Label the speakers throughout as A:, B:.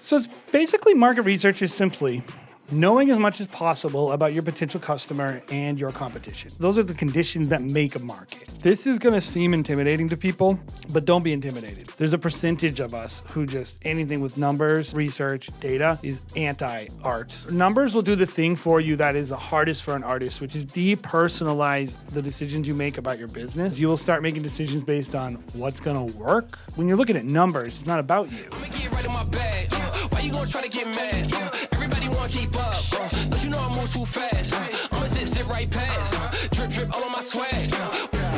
A: So it's basically market research is simply knowing as much as possible about your potential customer and your competition. Those are the conditions that make a market. This is going to seem intimidating to people, but don't be intimidated. There's a percentage of us who just anything with numbers, research, data is anti-art. Numbers will do the thing for you that is the hardest for an artist, which is depersonalize the decisions you make about your business. You will start making decisions based on what's going to work. When you're looking at numbers, it's not about you.
B: I'ma get right in my bag. Why you gonna try to get mad? Everybody wanna keep up. Don't you know I move too fast? I'ma zip right past. Drip all on my swag.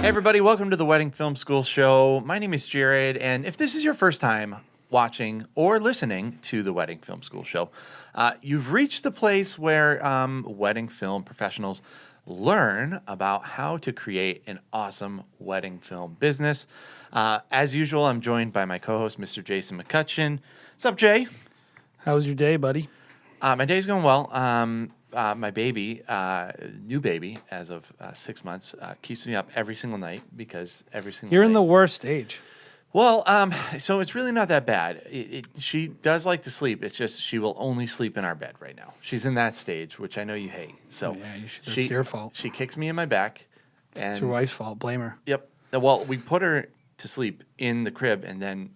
C: Hey everybody, welcome to the Wedding Film School Show. My name is Jared, and if this is your first time watching or listening to the Wedding Film School Show, you've reached the place where wedding film professionals learn about how to create an awesome wedding film business. As usual, I'm joined by my co-host, Mr. Jason McCutcheon. What's up, Jay?
A: How was your day, buddy?
C: My day's going well. My baby, new baby, as of 6 months, keeps me up every single night because every single
A: You're
C: night.
A: in the worst age.
C: Well, so it's really not that bad. She does like to sleep. It's just she will only sleep in our bed right now. She's in that stage, which I know you hate. So
A: Yeah, that's your fault.
C: She kicks me in my back. And
A: It's your wife's fault. Blame her.
C: Yep. Well, we put her to sleep in the crib, and then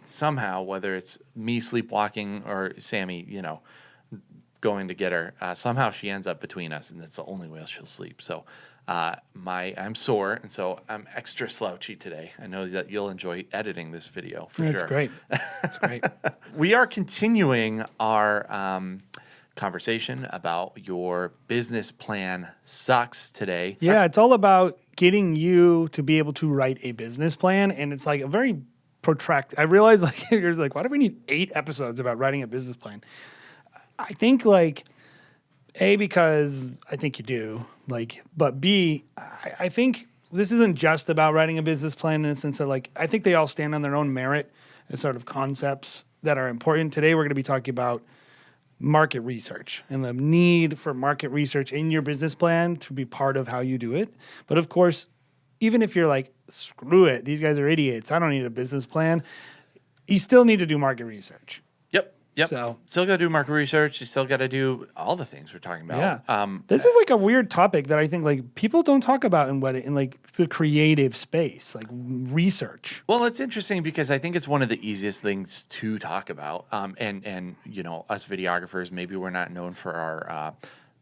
C: somehow, whether it's me sleepwalking or Sammy, going to get her, somehow she ends up between us, and that's the only way she'll sleep. So I'm sore, and so I'm extra slouchy today. I know that you'll enjoy editing this video for
A: That's
C: sure.
A: great. That's great.
C: We are continuing our conversation about your business plan sucks today.
A: Yeah, it's all about getting you to be able to write a business plan, and it's like a very protracted. I realize you're like, why do we need 8 episodes about writing a business plan? I think because I think you do, but B, I think this isn't just about writing a business plan in the sense that I think they all stand on their own merit as sort of concepts that are important. Today we're going to be talking about market research and the need for market research in your business plan to be part of how you do it. But of course, even if you're like, screw it, these guys are idiots, I don't need a business plan, you still need to do market research.
C: Yep.
A: So
C: Still got to do market research. You still got to do all the things we're talking about.
A: yeah, this is a weird topic that I think people don't talk about in the creative space, research.
C: Well, it's interesting because I think it's one of the easiest things to talk about. And us videographers, maybe we're not known for our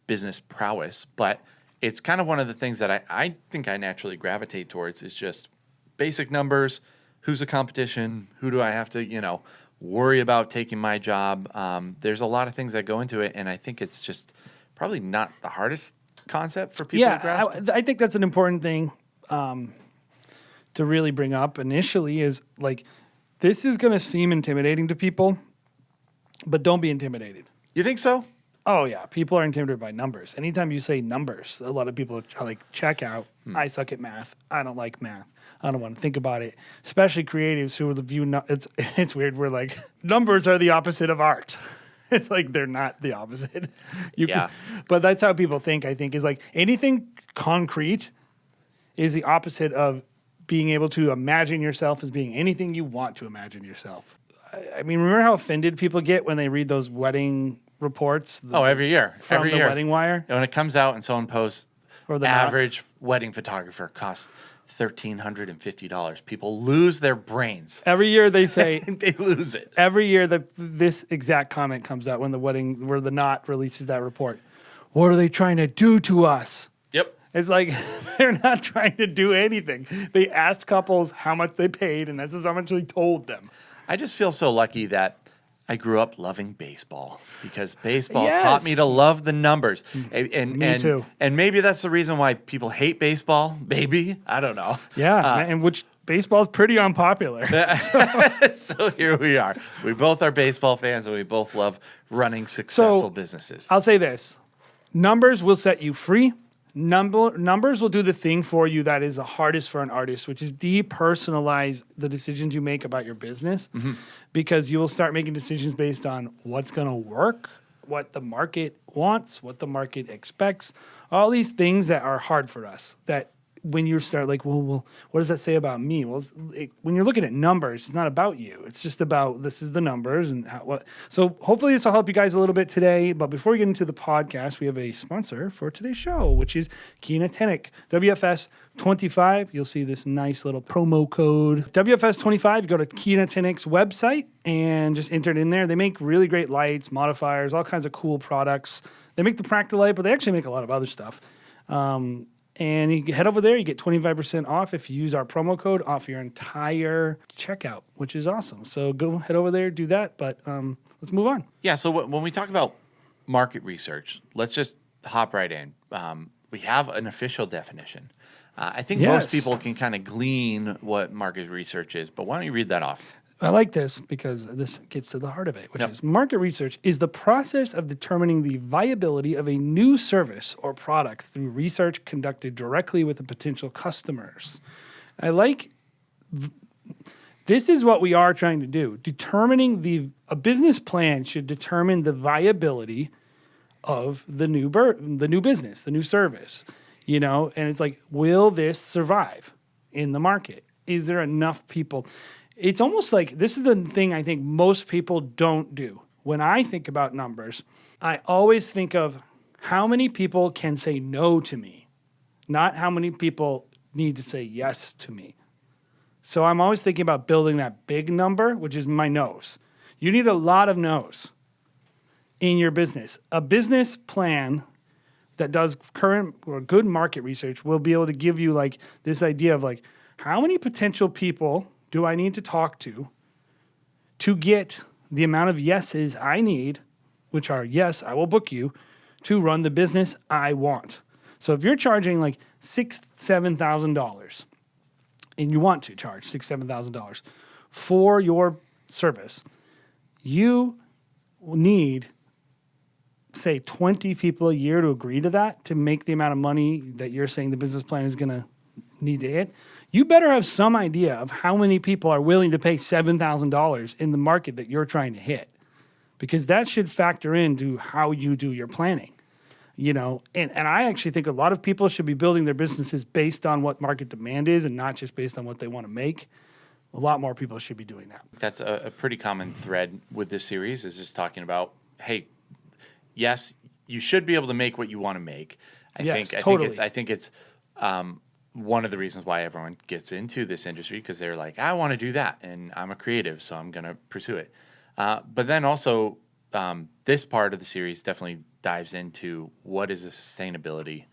C: business prowess, but it's kind of one of the things that I think I naturally gravitate towards is just basic numbers. Who's the competition? Who do I have to, worry about taking my job? There's a lot of things that go into it, and I think it's just probably not the hardest concept for people to grasp.
A: I think that's an important thing to really bring up initially is this is going to seem intimidating to people, but don't be intimidated.
C: You think so?
A: Oh, yeah. People are intimidated by numbers. Anytime you say numbers, a lot of people are like, check out. I suck at math. I don't like math. I don't want to think about it. Especially creatives who view it's weird. We're like, numbers are the opposite of art. It's like they're not the opposite. But that's how people think, I think, is anything concrete is the opposite of being able to imagine yourself as being anything you want to imagine yourself. I mean, remember how offended people get when they read those wedding reports?
C: Every year.
A: From
C: every
A: the
C: year.
A: Wedding Wire?
C: When it comes out and someone posts,
A: Or the
C: average wedding photographer costs $1,350. People lose their brains.
A: Every year they say...
C: They lose it.
A: Every year this exact comment comes out when where the Knot releases that report. What are they trying to do to us?
C: Yep.
A: It's like they're not trying to do anything. They asked couples how much they paid, and this is how much they told them.
C: I just feel so lucky that I grew up loving baseball because baseball
A: Yes.
C: taught me to love the numbers. And
A: Me too.
C: And maybe that's the reason why people hate baseball. Maybe. I don't know.
A: Yeah, and which baseball's pretty unpopular.
C: So here we are. We both are baseball fans, and we both love running successful businesses.
A: I'll say this. Numbers will set you free. Numbers will do the thing for you that is the hardest for an artist, which is depersonalize the decisions you make about your business, because you will start making decisions based on what's going to work, what the market wants, what the market expects, all these things that are hard for us, that when you start like, well, what does that say about me? Well, when you're looking at numbers, it's not about you. It's just about this is the numbers and what. So hopefully this will help you guys a little bit today. But before we get into the podcast, we have a sponsor for today's show, which is Keenatinic, WFS 25. You'll see this nice little promo code WFS 25. Go to Keenatinic's website and just enter it in there. They make really great lights, modifiers, all kinds of cool products. They make the Practilite, but they actually make a lot of other stuff. And you head over there, you get 25% off if you use our promo code off your entire checkout, which is awesome. So go head over there, do that. But let's move on.
C: Yeah. So when we talk about market research, let's just hop right in. We have an official definition. I think most people can kind of glean what market research is, but why don't you read that off?
A: I like this because this gets to the heart of it, which is market research is the process of determining the viability of a new service or product through research conducted directly with the potential customers. This is what we are trying to do. A business plan should determine the viability of the new business, the new service, and it's like, will this survive in the market? Is there enough people? It's almost like this is the thing I think most people don't do. When I think about numbers, I always think of how many people can say no to me, not how many people need to say yes to me. So I'm always thinking about building that big number, which is my no's. You need a lot of no's in your business. A business plan that does current or good market research will be able to give you like this idea of like, how many potential people do I need to talk to get the amount of yeses I need, which are yes, I will book you, to run the business I want. So if you're charging like $6,000-$7,000, and you want to charge $6,000-$7,000 for your service, you need, say, 20 people a year to agree to that to make the amount of money that you're saying the business plan is going to need to hit. You better have some idea of how many people are willing to pay $7,000 in the market that you're trying to hit, because that should factor into how you do your planning, And I actually think a lot of people should be building their businesses based on what market demand is and not just based on what they want to make. A lot more people should be doing that. That's
C: a pretty common thread with this series is just talking about, hey, yes, you should be able to make what you want to make. I think it's one of the reasons why everyone gets into this industry, because they're like, I want to do that, and I'm a creative, so I'm going to pursue it. But then also, this part of the series definitely dives into what is the sustainability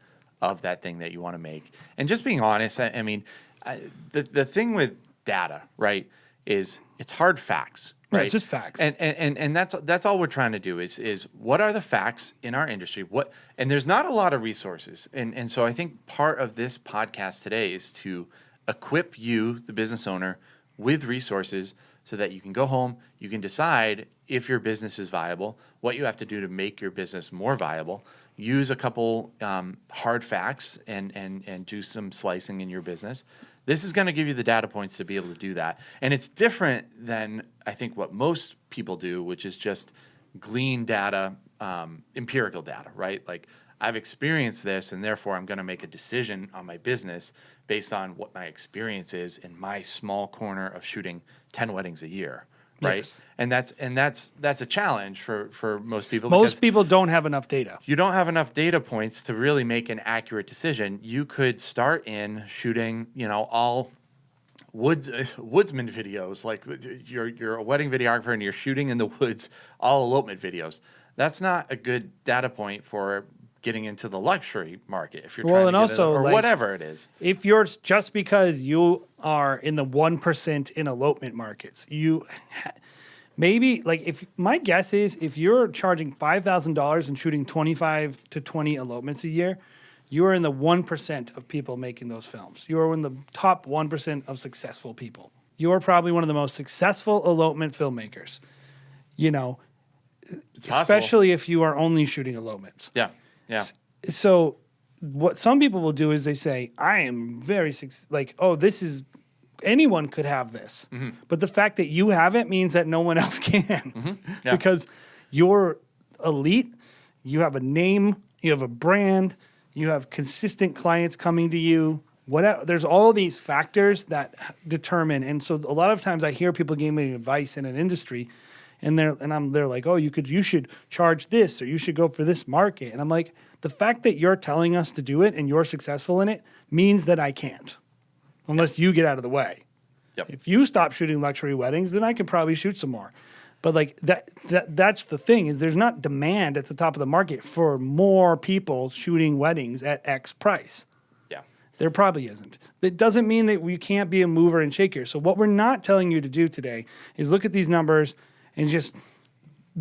C: of that thing that you want to make. And just being honest, the thing with data, right, is it's hard facts. Right?
A: Yeah, it's just facts.
C: And that's all we're trying to do is what are the facts in our industry? And there's not a lot of resources. And so I think part of this podcast today is to equip you, the business owner, with resources so that you can go home, you can decide if your business is viable, what you have to do to make your business more viable, use a couple hard facts and do some slicing in your business. This is going to give you the data points to be able to do that. And it's different than, I think, what most people do, which is just glean data, empirical data, right? Like, I've experienced this, and therefore I'm going to make a decision on my business based on what my experience is in my small corner of shooting 10 weddings a year, right? Yes. And that's a challenge for most people.
A: Most people don't have enough data.
C: You don't have enough data points to really make an accurate decision. You could start in shooting, all woodsman videos, like you're a wedding videographer and you're shooting in the woods, all elopement videos. That's not a good data point for getting into the luxury market if you're trying to get or whatever it is.
A: If you're just because you are in the 1% in elopement markets, if my guess is if you're charging $5,000 and shooting 25 to 20 elopements a year, you are in the 1% of people making those films. You are in the top 1% of successful people. You are probably one of the most successful elopement filmmakers. Especially if you are only shooting elopements.
C: Yeah. Yeah.
A: So what some people will do is they say, I am very anyone could have this. Mm-hmm. But the fact that you have it means that no one else can. Mm-hmm. Yeah. Because you're elite, you have a name, you have a brand, you have consistent clients coming to you, there's all these factors that determine. And so a lot of times I hear people giving me advice in an industry, and they're like, oh, you should charge this, or you should go for this market. And I'm like, the fact that you're telling us to do it and you're successful in it means that I can't, unless you get out of the way.
C: Yep.
A: If you stop shooting luxury weddings, then I can probably shoot some more. But like that's the thing, is there's not demand at the top of the market for more people shooting weddings at X price.
C: Yeah.
A: There probably isn't. That doesn't mean that we can't be a mover and shaker. So what we're not telling you to do today is look at these numbers and just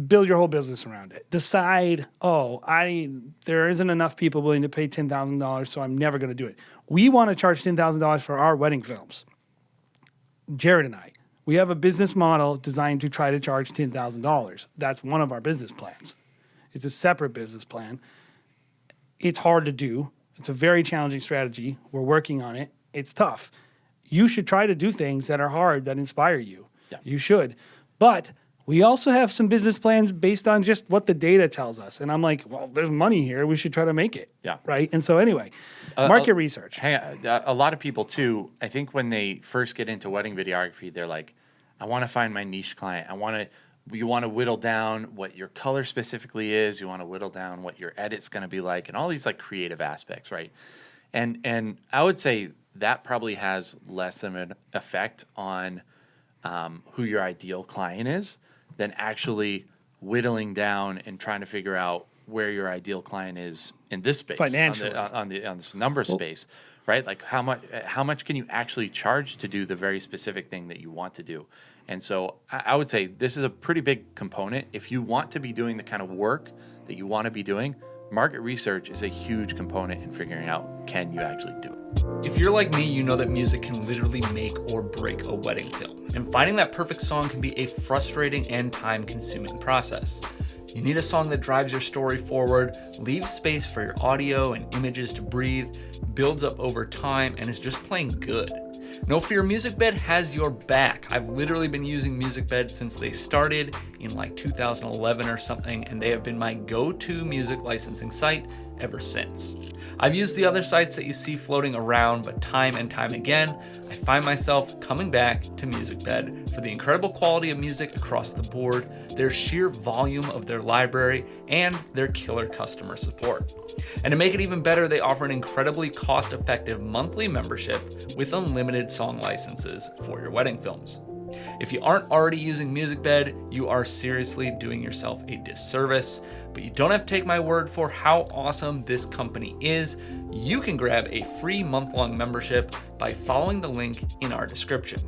A: build your whole business around it. Decide, there isn't enough people willing to pay $10,000, so I'm never going to do it. We want to charge $10,000 for our wedding films. Jared and I, we have a business model designed to try to charge $10,000. That's one of our business plans. It's a separate business plan. It's hard to do. It's a very challenging strategy. We're working on it. It's tough. You should try to do things that are hard, that inspire you.
C: Yeah.
A: You should. But we also have some business plans based on just what the data tells us. And I'm like, well, there's money here. We should try to make it.
C: Yeah.
A: Right? And so anyway, market research.
C: A lot of people, too, I think when they first get into wedding videography, they're like, I want to find my niche client. You want to whittle down what your color specifically is. You want to whittle down what your edit's going to be like, and all these like creative aspects, right? And I would say that probably has less of an effect on who your ideal client is than actually whittling down and trying to figure out where your ideal client is in this space,
A: financially,
C: on this number space, right? Like how much can you actually charge to do the very specific thing that you want to do? And so I would say this is a pretty big component. If you want to be doing the kind of work that you want to be doing, market research is a huge component in figuring out, can you actually do it?
D: If you're like me, you know that music can literally make or break a wedding film. And finding that perfect song can be a frustrating and time-consuming process. You need a song that drives your story forward, leaves space for your audio and images to breathe, builds up over time, and is just plain good. No Fear MusicBed has your back. I've literally been using MusicBed since they started in like 2011 or something, and they have been my go-to music licensing site ever since. I've used the other sites that you see floating around, but time and time again, I find myself coming back to MusicBed for the incredible quality of music across the board, their sheer volume of their library, and their killer customer support. And to make it even better, they offer an incredibly cost-effective monthly membership with unlimited song licenses for your wedding films. If you aren't already using MusicBed, you are seriously doing yourself a disservice, but you don't have to take my word for how awesome this company is. You can grab a free month-long membership by following the link in our description.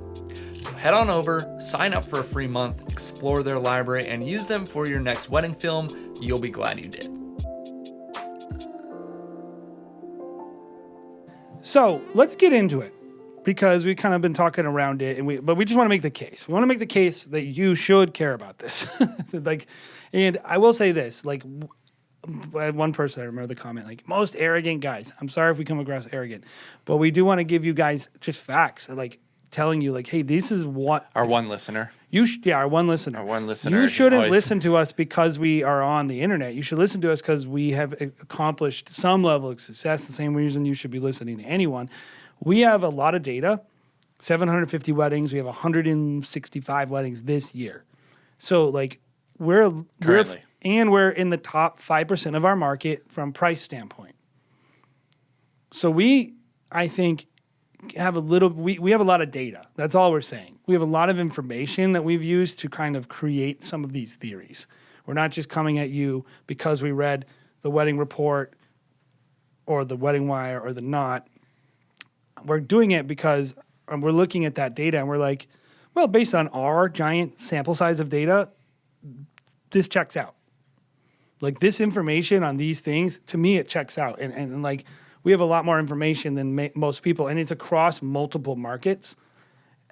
D: So head on over, sign up for a free month, explore their library, and use them for your next wedding film. You'll be glad you did.
A: So let's get into it, because we kind of been talking around it, but we just want to make the case. We want to make the case that you should care about this. And I will say this, I had one person, I remember the comment, most arrogant guys. I'm sorry if we come across arrogant, but we do want to give you guys just facts, telling you, hey, this is what
C: Our one listener.
A: Our one listener.
C: Our one listener.
A: You shouldn't listen to us because we are on the internet. You should listen to us because we have accomplished some level of success. The same reason you should be listening to anyone. We have a lot of data, 750 weddings. We have 165 weddings this year. So we're in the top 5% of our market from price standpoint. So I think, have we have a lot of data. That's all we're saying. We have a lot of information that we've used to kind of create some of these theories. We're not just coming at you because we read the Wedding Report or the Wedding Wire or the Knot. We're doing it because we're looking at that data and we're like, well, based on our giant sample size of data, this checks out. This information on these things, to me, it checks out. And we have a lot more information than most people, and it's across multiple markets,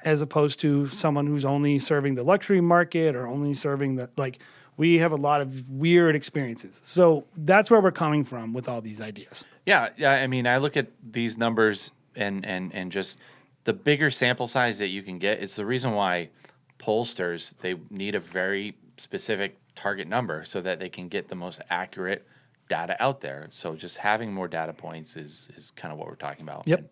A: as opposed to someone who's only serving the luxury market or only serving we have a lot of weird experiences. So that's where we're coming from with all these ideas.
C: Yeah. I mean, I look at these numbers and just the bigger sample size that you can get. It's the reason why pollsters, they need a very specific target number so that they can get the most accurate data out there. So just having more data points is kind of what we're talking about.
A: Yep.
C: And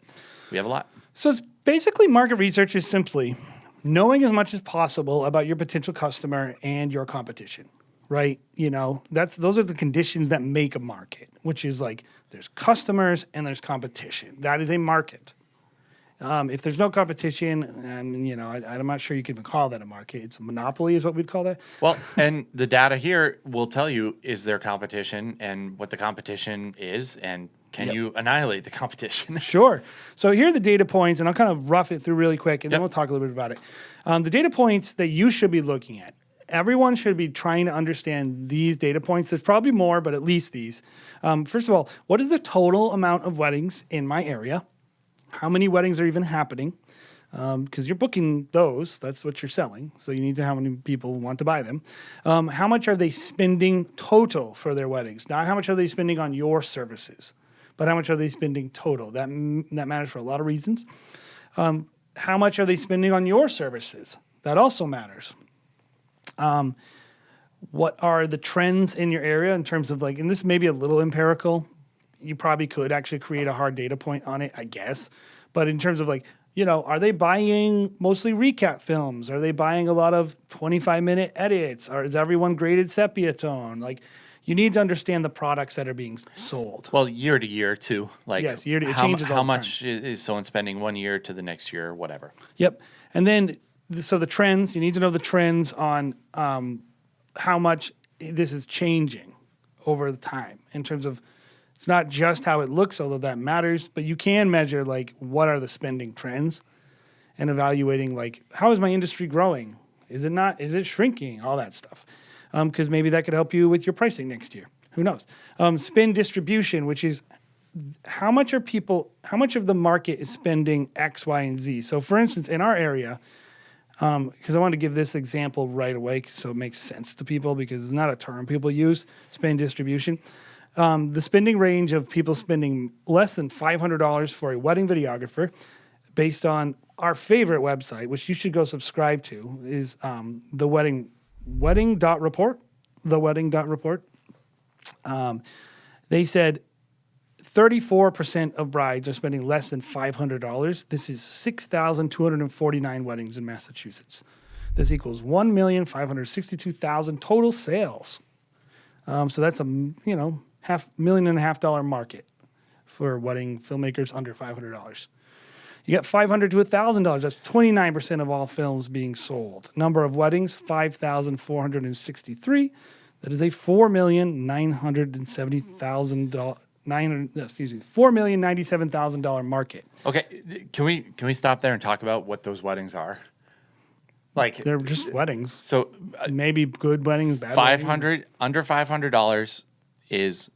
C: we have a lot.
A: So it's basically market research is simply knowing as much as possible about your potential customer and your competition, right? You know, those are the conditions that make a market, which is like there's customers and there's competition. That is a market. If there's no competition, and you know, I'm not sure you can even call that a market. It's a monopoly, is what we'd call that.
C: Well, and the data here will tell you is there competition and what the competition is, and can you annihilate the competition?
A: Sure. So here are the data points, and I'll kind of rough it through really quick, and then
C: Yep.
A: we'll talk a little bit about it. The data points that you should be looking at. Everyone should be trying to understand these data points. There's probably more, but at least these. First of all, what is the total amount of weddings in my area? How many weddings are even happening? Because you're booking those. That's what you're selling. So you need to know how many people want to buy them. How much are they spending total for their weddings? Not how much are they spending on your services, but how much are they spending total? That matters for a lot of reasons. How much are they spending on your services? That also matters. What are the trends in your area in terms of like, and this may be a little empirical. You probably could actually create a hard data point on it, I guess. But in terms of like, you know, are they buying mostly recap films? Are they buying a lot of 25-minute edits? Or is everyone graded sepia tone? Like, you need to understand the products that are being sold.
C: Well, year to year too. Like
A: Yes, year to it
C: how,
A: changes all
C: how
A: the
C: much is someone spending 1 year to the next year, whatever.
A: Yep. And then, so the trends, you need to know the trends on how much this is changing over the time in terms of, it's not just how it looks, although that matters, but you can measure like what are the spending trends and evaluating like how is my industry growing? Is it shrinking? All that stuff. Because maybe that could help you with your pricing next year. Who knows? Spend distribution, which is how much of the market is spending X, Y, and Z. So for instance, in our area, because I want to give this example right away so it makes sense to people because it's not a term people use, spend distribution. The spending range of people spending less than $500 for a wedding videographer based on our favorite website, which you should go subscribe to, is the wedding.report. The wedding.report. They said 34% of brides are spending less than $500. This is 6,249 weddings in Massachusetts. This equals 1,562,000 total sales. So that's a $500,000 market for wedding filmmakers under $500. You got $500 to $1,000. That's 29% of all films being sold. Number of weddings 5,463. That is a $4,097,000 market.
C: Okay, can we stop there and talk about what those weddings are? Like
A: They're just weddings.
C: So
A: Maybe good weddings, bad weddings.
C: under $500 is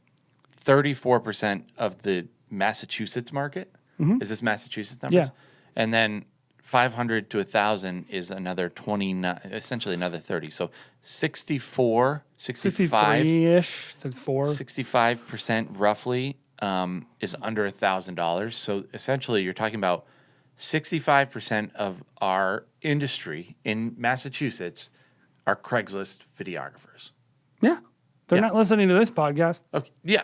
C: 34% of the Massachusetts market. Is this Massachusetts numbers?
A: Yeah.
C: And then 500 to 1,000 is another 29, essentially another 30. So 65,
A: 63-ish, 64.
C: 65% roughly is under $1,000. So essentially you're talking about 65% of our industry in Massachusetts are Craigslist videographers.
A: Yeah. They're
C: Yeah.
A: not listening to this podcast.
C: Okay. Yeah.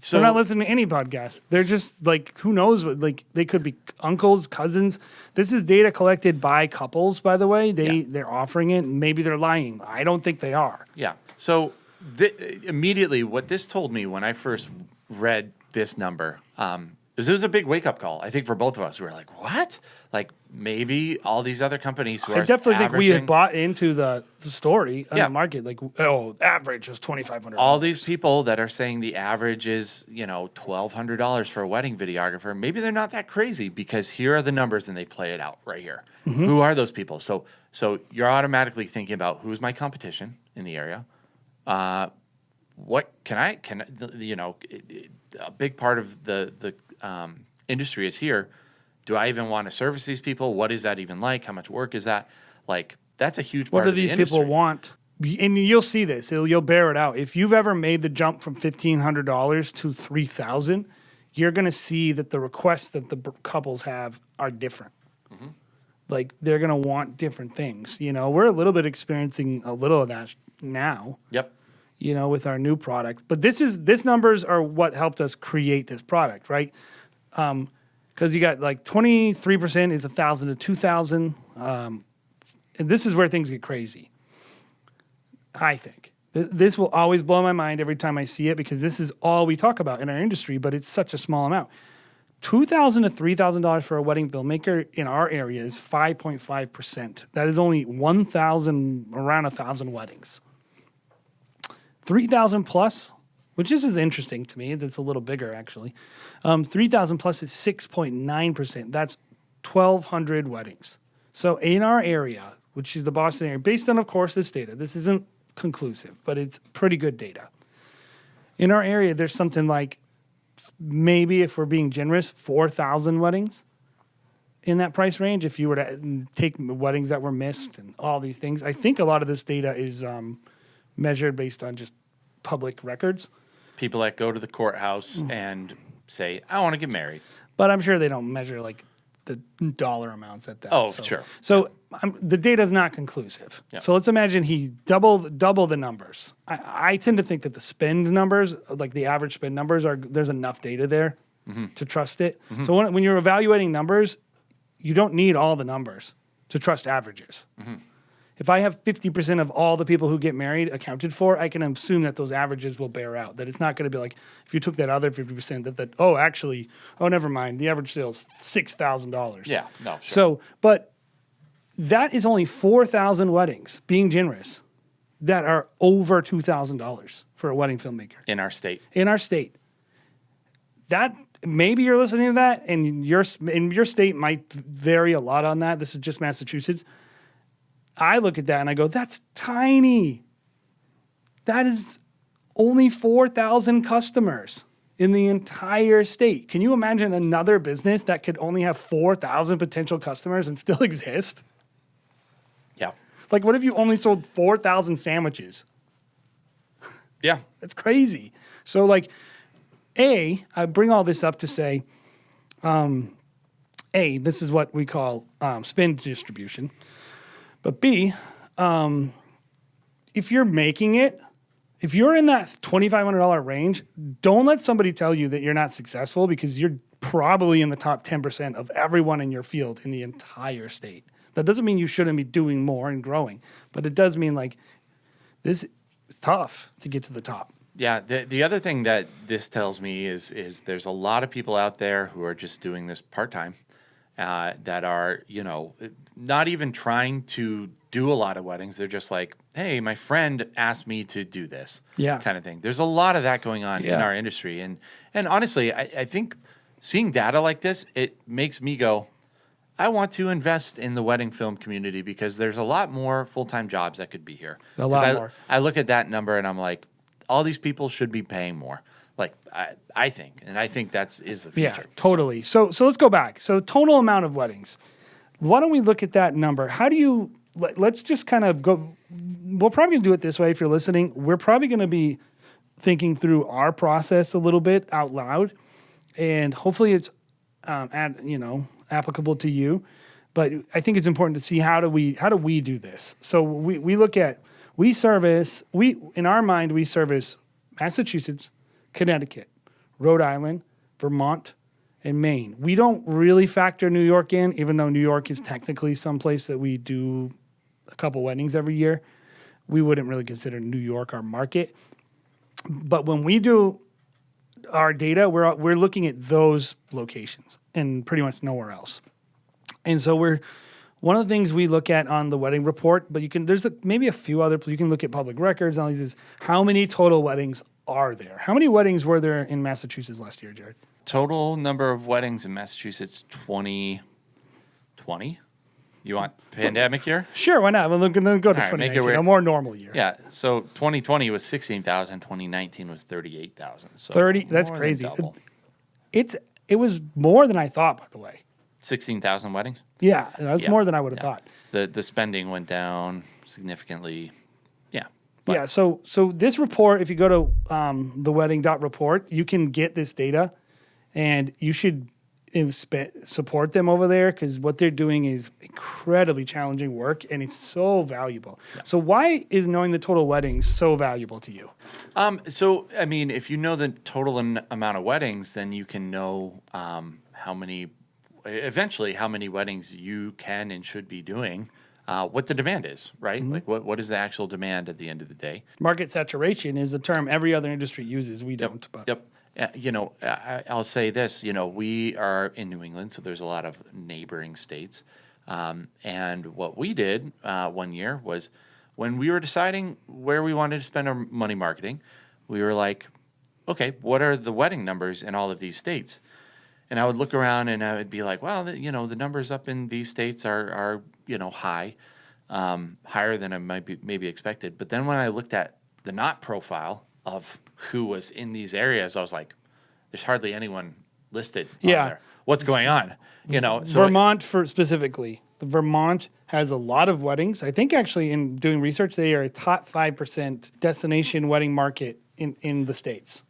C: So
A: They're not listening to any podcast. They're just like, who knows what, like they could be uncles, cousins. This is data collected by couples, by the way. They're offering it. And maybe they're lying. I don't think they are.
C: Yeah. So immediately what this told me when I first read this number, is it was a big wake up call. I think for both of us, we were like, what? Like maybe all these other companies who
A: I
C: are
A: definitely think we had
C: averaging-
A: bought into the story on
C: Yeah.
A: the market. Like, average is $2,500.
C: all these people that are saying the average is, $1,200 for a wedding videographer, maybe they're not that crazy because here are the numbers and they play it out right here.
A: Mm-hmm.
C: Who are those people? So you're automatically thinking about who's my competition in the area. What a big part of the industry is here. Do I even want to service these people? What is that even like? How much work is that? Like, that's a huge part
A: What do
C: of the
A: these
C: industry.
A: people want? And you'll see this. You'll bear it out. If you've ever made the jump from $1,500 to $3,000, you're going to see that the requests that the couples have are different.
C: Mm-hmm.
A: Like, they're going to want different things. We're a little bit experiencing a little of that now.
C: Yep.
A: with our new product. But this numbers are what helped us create this product, right? Because you got like 23% is 1,000 to 2,000. And this is where things get crazy. I think this will always blow my mind every time I see it, because this is all we talk about in our industry, but it's such a small amount. $2,000 to $3,000 for a wedding filmmaker in our area is 5.5%. That is only around 1,000 weddings. 3,000 plus, which is interesting to me. That's a little bigger actually. 3,000 plus is 6.9%. That's 1,200 weddings. So in our area, which is the Boston area, based on, of course, this data, this isn't conclusive, but it's pretty good data. In our area, there's something like, maybe if we're being generous, 4,000 weddings in that price range. If you were to take weddings that were missed and all these things, I think a lot of this data is measured based on just public records.
C: People that go to the courthouse and say, I want to get married.
A: But I'm sure they don't measure like the dollar amounts at that.
C: Oh, sure.
A: So the data is not conclusive.
C: Yep.
A: So let's imagine he double the numbers. I tend to think that the spend numbers, like the average spend numbers, there's enough data there to trust it. So when you're evaluating numbers, you don't need all the numbers to trust averages. If I have 50% of all the people who get married accounted for, I can assume that those averages will bear out. That it's not going to be like, if you took that other 50%, never mind, the average sale is $6,000.
C: Yeah, no, sure.
A: So, but that is only 4,000 weddings, being generous, that are over $2,000 for a wedding filmmaker.
C: In our state.
A: In our state. That, maybe you're listening to that, and your state might vary a lot on that. This is just Massachusetts. I look at that and I go, that's tiny. That is only 4,000 customers in the entire state. Can you imagine another business that could only have 4,000 potential customers and still exist?
C: Yeah.
A: Like, what if you only sold 4,000 sandwiches?
C: Yeah.
A: That's crazy. So, like, I bring all this up to say, this is what we call spend distribution. But B, if you're making it, if you're in that $2,500 range, don't let somebody tell you that you're not successful, because you're probably in the top 10% of everyone in your field in the entire state. That doesn't mean you shouldn't be doing more and growing, but it does mean like this is tough to get to the top.
C: Yeah, the other thing that this tells me is there's a lot of people out there who are just doing this part-time, that are, not even trying to do a lot of weddings. They're just like, hey, my friend asked me to do this, kind of thing. There's a lot of that going on in our industry. And honestly, I think seeing data like this, it makes me go, I want to invest in the wedding film community, because there's a lot more full-time jobs that could be here.
A: A lot more.
C: I look at that number and I'm like, all these people should be paying more. Like, I think that is the future.
A: Yeah, totally. So let's go back. So total amount of weddings. Why don't we look at that number? How do you, let's just kind of go, we're probably going to do it this way if you're listening. We're probably going to be thinking through our process a little bit out loud, and hopefully it's applicable to you. But I think it's important to see how do we do this. So we look at, in our mind, we service Massachusetts, Connecticut, Rhode Island, Vermont, and Maine. We don't really factor New York in, even though New York is technically someplace that we do a couple weddings every year. We wouldn't really consider New York our market. But when we do our data, we're looking at those locations and pretty much nowhere else. And so one of the things we look at on the wedding report, but there's maybe a few other, you can look at public records, all these, is how many total weddings are there? How many weddings were there in Massachusetts last year, Jared?
C: Total number of weddings in Massachusetts, 2020. You want pandemic year?
A: Sure, why not? We'll go to 2019, a more normal year.
C: Yeah, so 2020 was 16,000, 2019 was 38,000. So
A: 30, that's crazy. It was more than I thought, by the way.
C: 16,000 weddings?
A: Yeah, that's more than I would have thought.
C: The spending went down significantly. Yeah.
A: Yeah, so this report, if you go to the wedding.report, you can get this data, and you should support them over there because what they're doing is incredibly challenging work and it's so valuable. Yeah. So why is knowing the total weddings so valuable to you?
C: So, I mean, if you know the total amount of weddings, then you can know eventually how many weddings you can and should be doing, what the demand is, right? Like what is the actual demand at the end of the day?
A: Market saturation is the term every other industry uses. We don't. But.
C: Yep. I'll say this, we are in New England, so there's a lot of neighboring states. And what we did one year was when we were deciding where we wanted to spend our money marketing, we were like, okay, what are the wedding numbers in all of these states? And I would look around and I would be like, well, the numbers up in these states are high, higher than I might be maybe expected. But then when I looked at the not profile of who was in these areas, I was like, there's hardly anyone listed on there. What's going on? So
A: Vermont specifically. Vermont has a lot of weddings. I think actually in doing research, they are a top 5% destination wedding market in the States.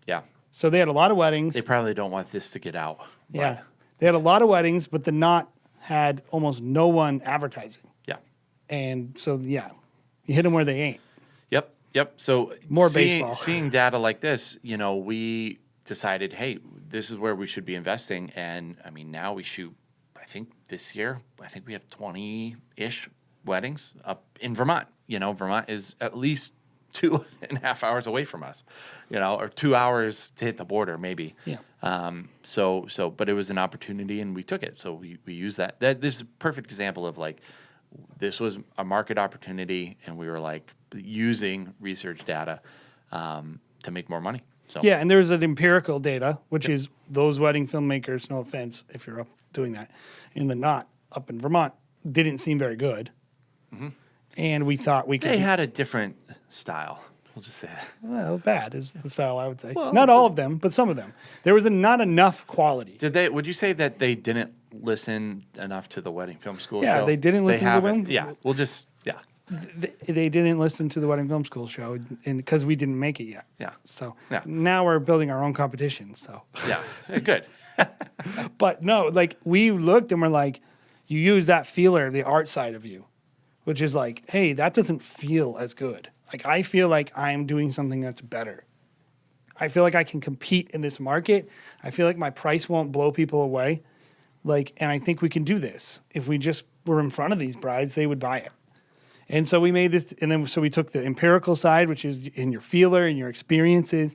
C: Yeah.
A: So they had a lot of weddings.
C: They probably don't want this to get out.
A: Yeah. They had a lot of weddings, but the Knot had almost no one advertising.
C: Yeah.
A: And so, you hit them where they ain't.
C: Yep. So
A: more baseball.
C: Seeing data like this, we decided, hey, this is where we should be investing. And I mean, now we shoot, I think this year, we have 20-ish weddings up in Vermont. Vermont is at least 2.5 hours away from us, or 2 hours to hit the border, maybe.
A: Yeah.
C: But it was an opportunity and we took it. So we used that. This is a perfect example of like, this was a market opportunity and we were like using research data to make more money. So
A: yeah, and there's an empirical data, which is those wedding filmmakers, no offense if you're up doing that, in the Knot up in Vermont, didn't seem very good. Mm-hmm. And we thought we could...
C: They had a different style. We'll just say that.
A: Well, bad is the style, I would say. Well, not all of them, but some of them. There was not enough quality.
C: Would you say that they didn't listen enough to the wedding film school
A: show?
C: Yeah,
A: they didn't listen to the wedding...
C: Yeah, we'll just... Yeah.
A: They didn't listen to the wedding film school show because we didn't make it yet.
C: Yeah.
A: So now we're building our own competition. So
C: yeah, good.
A: But no, like we looked and we're like, you use that feeler, the art side of you, which is like, hey, that doesn't feel as good. Like I feel like I'm doing something that's better. I feel like I can compete in this market. I feel like my price won't blow people away. And I think we can do this. If we just were in front of these brides, they would buy it. And so we made this, and then so we took the empirical side, which is in your feeler and your experiences,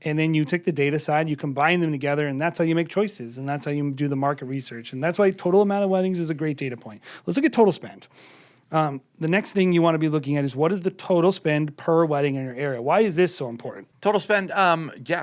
A: and then you took the data side, you combine them together, and that's how you make choices, and that's how you do the market research. And that's why total amount of weddings is a great data point. Let's look at total spend. The next thing you want to be looking at is what is the total spend per wedding in your area? Why is this so important?
C: Total spend,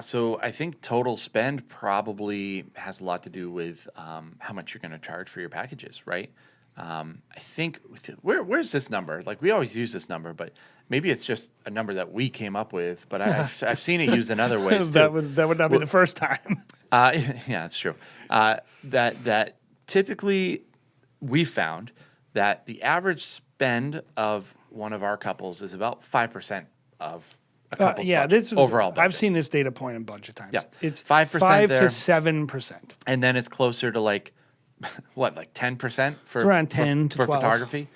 C: so I think total spend probably has a lot to do with how much you're going to charge for your packages, right? I think, where's this number? Like, we always use this number, but maybe it's just a number that we came up with, but I've seen it used in other ways, too.
A: That would not be the first time.
C: Yeah, that's true. That typically we found that the average spend of one of our couples is about 5% of a couple's budget, overall budget.
A: I've seen this data point a bunch of times.
C: Yeah.
A: It's
C: 5%
A: 5
C: there.
A: to 7%.
C: And then it's closer to like 10% for
A: it's around 10 to 12
C: photography.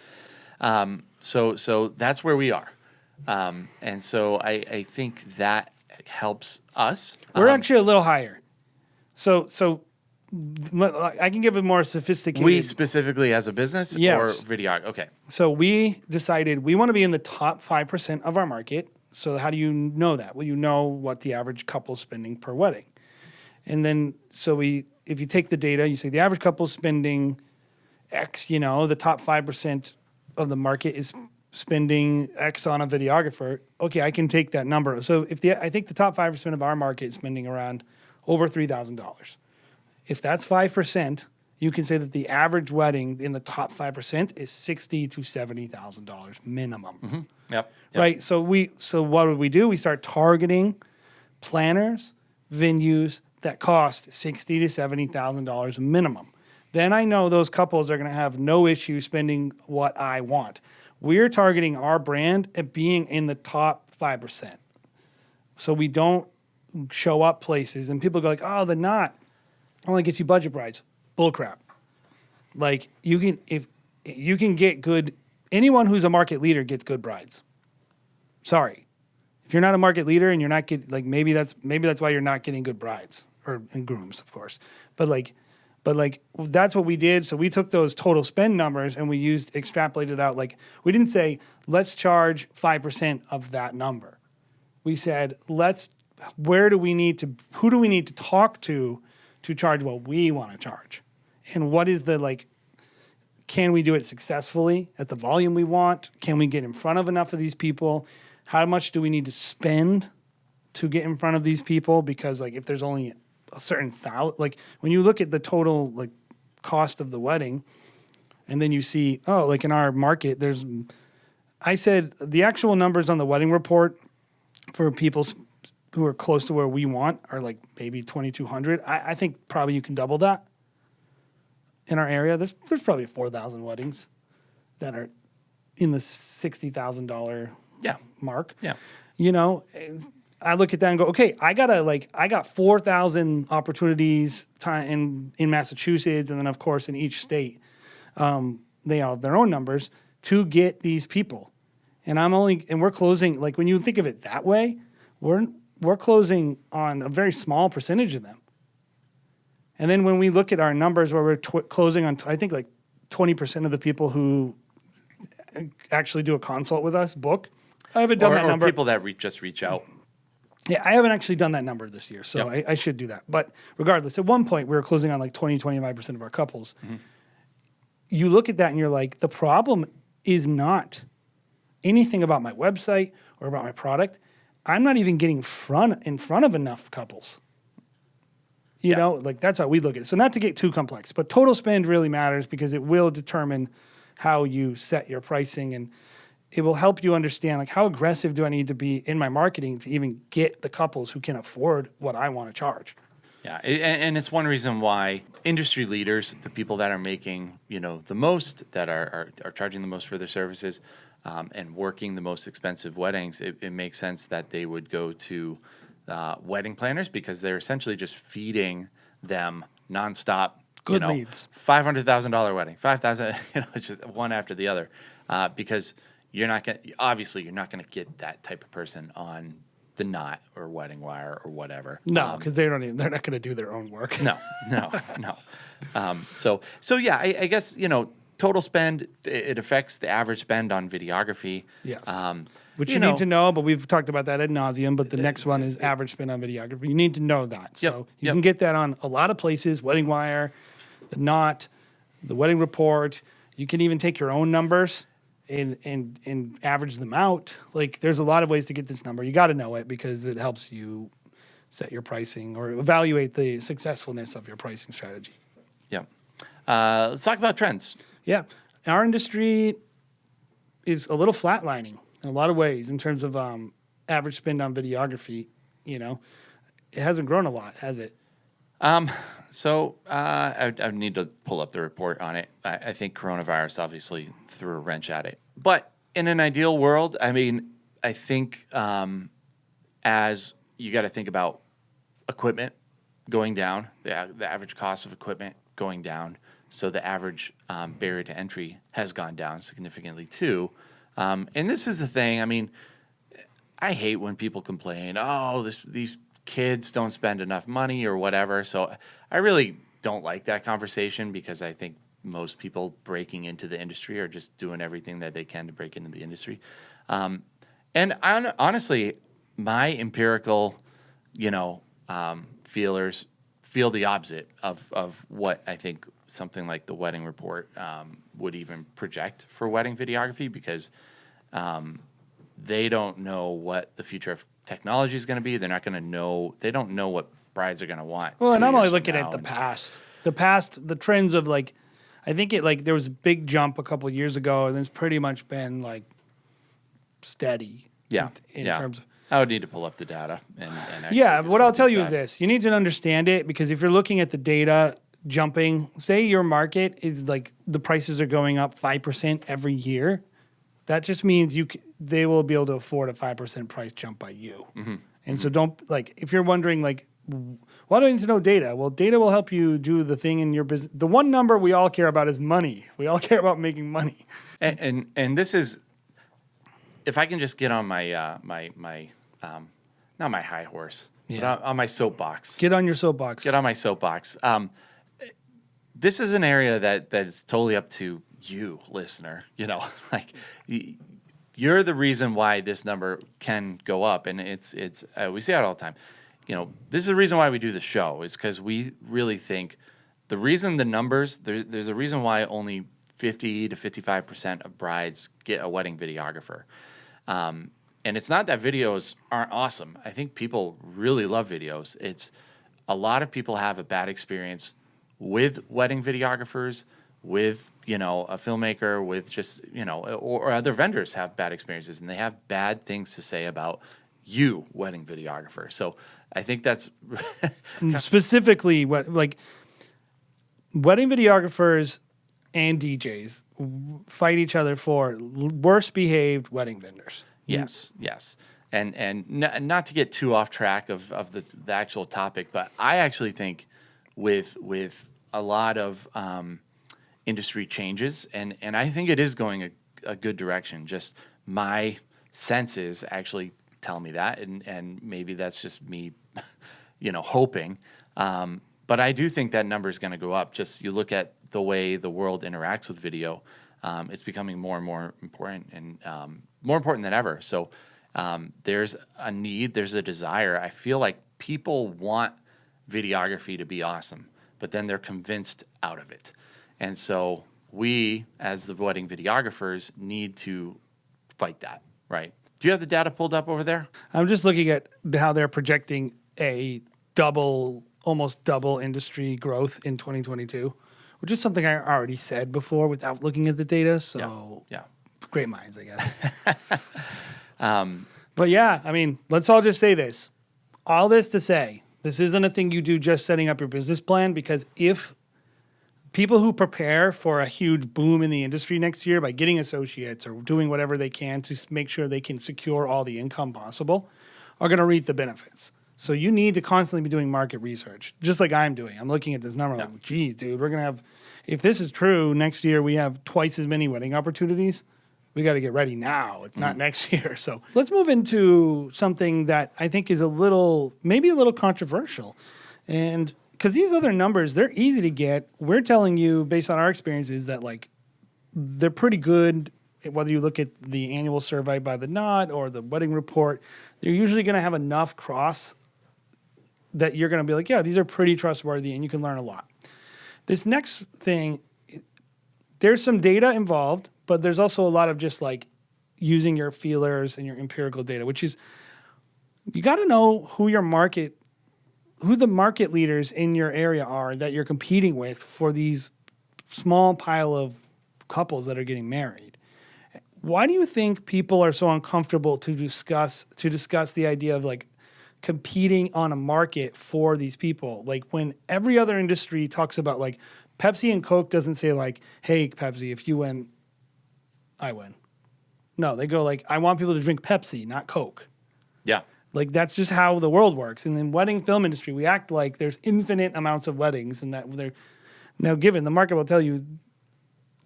C: So that's where we are. And so I think that helps us.
A: We're actually a little higher. So I can give a more sophisticated.
C: We specifically as a business
A: yes.
C: or video? Okay.
A: So we decided we want to be in the top 5% of our market. So how do you know that? Well, you know what the average couple's spending per wedding. And then if you take the data, you say the average couple spending X, the top 5% of the market is spending X on a videographer. Okay, I can take that number. So I think the top 5% of our market is spending around over $3,000. If that's 5%, you can say that the average wedding in the top 5% is $60,000 to $70,000 minimum.
C: Mm-hmm. Yep.
A: Right. So what would we do? We start targeting planners, venues that cost $60,000 to $70,000 minimum. Then I know those couples are going to have no issue spending what I want. We're targeting our brand at being in the top 5%. So we don't show up places and people go like, oh, the Knot. only gets you budget brides. Bullcrap. Like if you can get good, anyone who's a market leader gets good brides. Sorry, if you're not a market leader and you're not getting, like, maybe that's why you're not getting good brides and grooms, of course. But that's what we did. So we took those total spend numbers and we extrapolated out. Like, we didn't say let's charge 5% of that number. We said who do we need to talk to charge what we want to charge, and what is the can we do it successfully at the volume we want? Can we get in front of enough of these people? How much do we need to spend to get in front of these people? Because if there's only a certain when you look at the total cost of the wedding, and then you see, in our market, I said the actual numbers on the wedding report for people who are close to where we want are maybe 2,200. I think probably you can double that. In our area, there's probably 4,000 weddings that are in the $60,000 mark.
C: Yeah.
A: I look at that and go, okay, I got 4,000 opportunities in Massachusetts, and then of course in each state, they all have their own numbers to get these people, and we're closing. When you think of it that way, we're closing on a very small percentage of them. And then when we look at our numbers where we're closing on, I think 20% of the people who actually do a consult with us book. I haven't done that number.
C: Or people that just reach out.
A: Yeah, I haven't actually done that number this year, so I should do that. But regardless, at one point we were closing on 20-25% of our couples. Mm-hmm. You look at that and you're like, the problem is not anything about my website or about my product. I'm not even getting in front of enough couples. You know, that's how we look at it. So not to get too complex, but total spend really matters because it will determine how you set your pricing, and it will help you understand how aggressive do I need to be in my marketing to even get the couples who can afford what I want to charge.
C: Yeah, and it's one reason why industry leaders, the people that are making the most, that are charging the most for their services, and working the most expensive weddings, it makes sense that they would go to wedding planners, because they're essentially just feeding them nonstop.
A: Good leads.
C: $500,000 wedding, 5,000. It's just one after the other, because you're not going to get that type of person on the Knot or Wedding Wire or whatever.
A: No, because they're not going to do their own work.
C: No. So yeah, I guess total spend, it affects the average spend on videography.
A: Yes. Which you need to know, but we've talked about that ad nauseum. But the next one is average spend on videography. You need to know that. So you can get that on a lot of places: Wedding Wire, the Knot, the Wedding Report. You can even take your own numbers and average them out. There's a lot of ways to get this number. You got to know it because it helps you set your pricing or evaluate the successfulness of your pricing strategy.
C: Yeah. Let's talk about trends.
A: Yeah. Our industry is a little flatlining in a lot of ways in terms of average spend on videography. It hasn't grown a lot, has it?
C: So I need to pull up the report on it. I think coronavirus obviously threw a wrench at it. But in an ideal world, I think as you got to think about equipment going down, the average cost of equipment going down. So the average barrier to entry has gone down significantly too. And this is the thing. I hate when people complain, these kids don't spend enough money or whatever. So I really don't like that conversation, because I think most people breaking into the industry are just doing everything that they can to break into the industry. And honestly, my empirical, feelers feel the opposite of what I think something like the Wedding Report would even project for wedding videography, because they don't know what the future of technology is going to be. They're not going to know. They don't know what brides are going to want.
A: Well, and I'm only looking at the past. The trends of I think there was a big jump a couple of years ago, and it's pretty much been steady.
C: Yeah.
A: In terms of.
C: I would need to pull up the data and
A: what I'll tell you is this: you need to understand it, because if you're looking at the data jumping, say your market is the prices are going up 5% every year, that just means they will be able to afford a 5% price jump by you. Mm-hmm. And so don't if you're wondering why do I need to know data? Well, data will help you do the thing in your business. The one number we all care about is money. We all care about making money.
C: And this is, if I can just get on my not my high horse, but on my soapbox.
A: Get on your soapbox.
C: Get on my soapbox. This is an area that is totally up to you, listener. You know, like you're the reason why this number can go up, and it's we say it all the time. You know, this is the reason why we do the show, is because we really think the reason the numbers there's a reason why only 50 to 55% of brides get a wedding videographer. And it's not that videos aren't awesome. I think people really love videos. It's a lot of people have a bad experience with wedding videographers, with, you know, a filmmaker, with just, you know, or other vendors have bad experiences, and they have bad things to say about you, wedding videographer. So I think that's
A: specifically what, like, wedding videographers and DJs fight each other for worst behaved wedding vendors.
C: Yes, yes. And not to get too off track of the actual topic, but I actually think with a lot of industry changes, and I think it is going a good direction. Just my senses actually tell me that, and maybe that's just me, you know, hoping. But I do think that number is going to go up. Just you look at the way the world interacts with video, it's becoming more and more important, and more important than ever. So there's a need, there's a desire. I feel like people want videography to be awesome, but then they're convinced out of it. And so we, as the wedding videographers, need to fight that, right? Do you have the data pulled up over there?
A: I'm just looking at how they're projecting a almost double industry growth in 2022, which is something I already said before without looking at the data. So
C: Yeah.
A: great minds, I guess. But yeah, I mean, let's all just say this. All this to say, this isn't a thing you do just setting up your business plan, because if people who prepare for a huge boom in the industry next year by getting associates or doing whatever they can to make sure they can secure all the income possible are going to reap the benefits. So you need to constantly be doing market research, just like I'm doing. I'm looking at this number like, geez, dude, we're going to have, if this is true, next year we have twice as many wedding opportunities. We got to get ready now. It's not next year. So let's move into something that I think is maybe a little controversial. And because these other numbers, they're easy to get. We're telling you, based on our experiences, that like they're pretty good. Whether you look at the annual survey by the Knot or the wedding report, they're usually going to have enough cross that you're going to be like, yeah, these are pretty trustworthy, and you can learn a lot. This next thing, there's some data involved, but there's also a lot of just like using your feelers and your empirical data, which is you got to know who the market leaders in your area are that you're competing with for these small pile of couples that are getting married. Why do you think people are so uncomfortable to discuss the idea of like competing on a market for these people? Like when every other industry talks about like Pepsi and Coke doesn't say like, hey, Pepsi, if you win, I win. No, they go like, I want people to drink Pepsi, not Coke.
C: Yeah.
A: Like that's just how the world works. And in wedding film industry, we act like there's infinite amounts of weddings, and that they're now given the market will tell you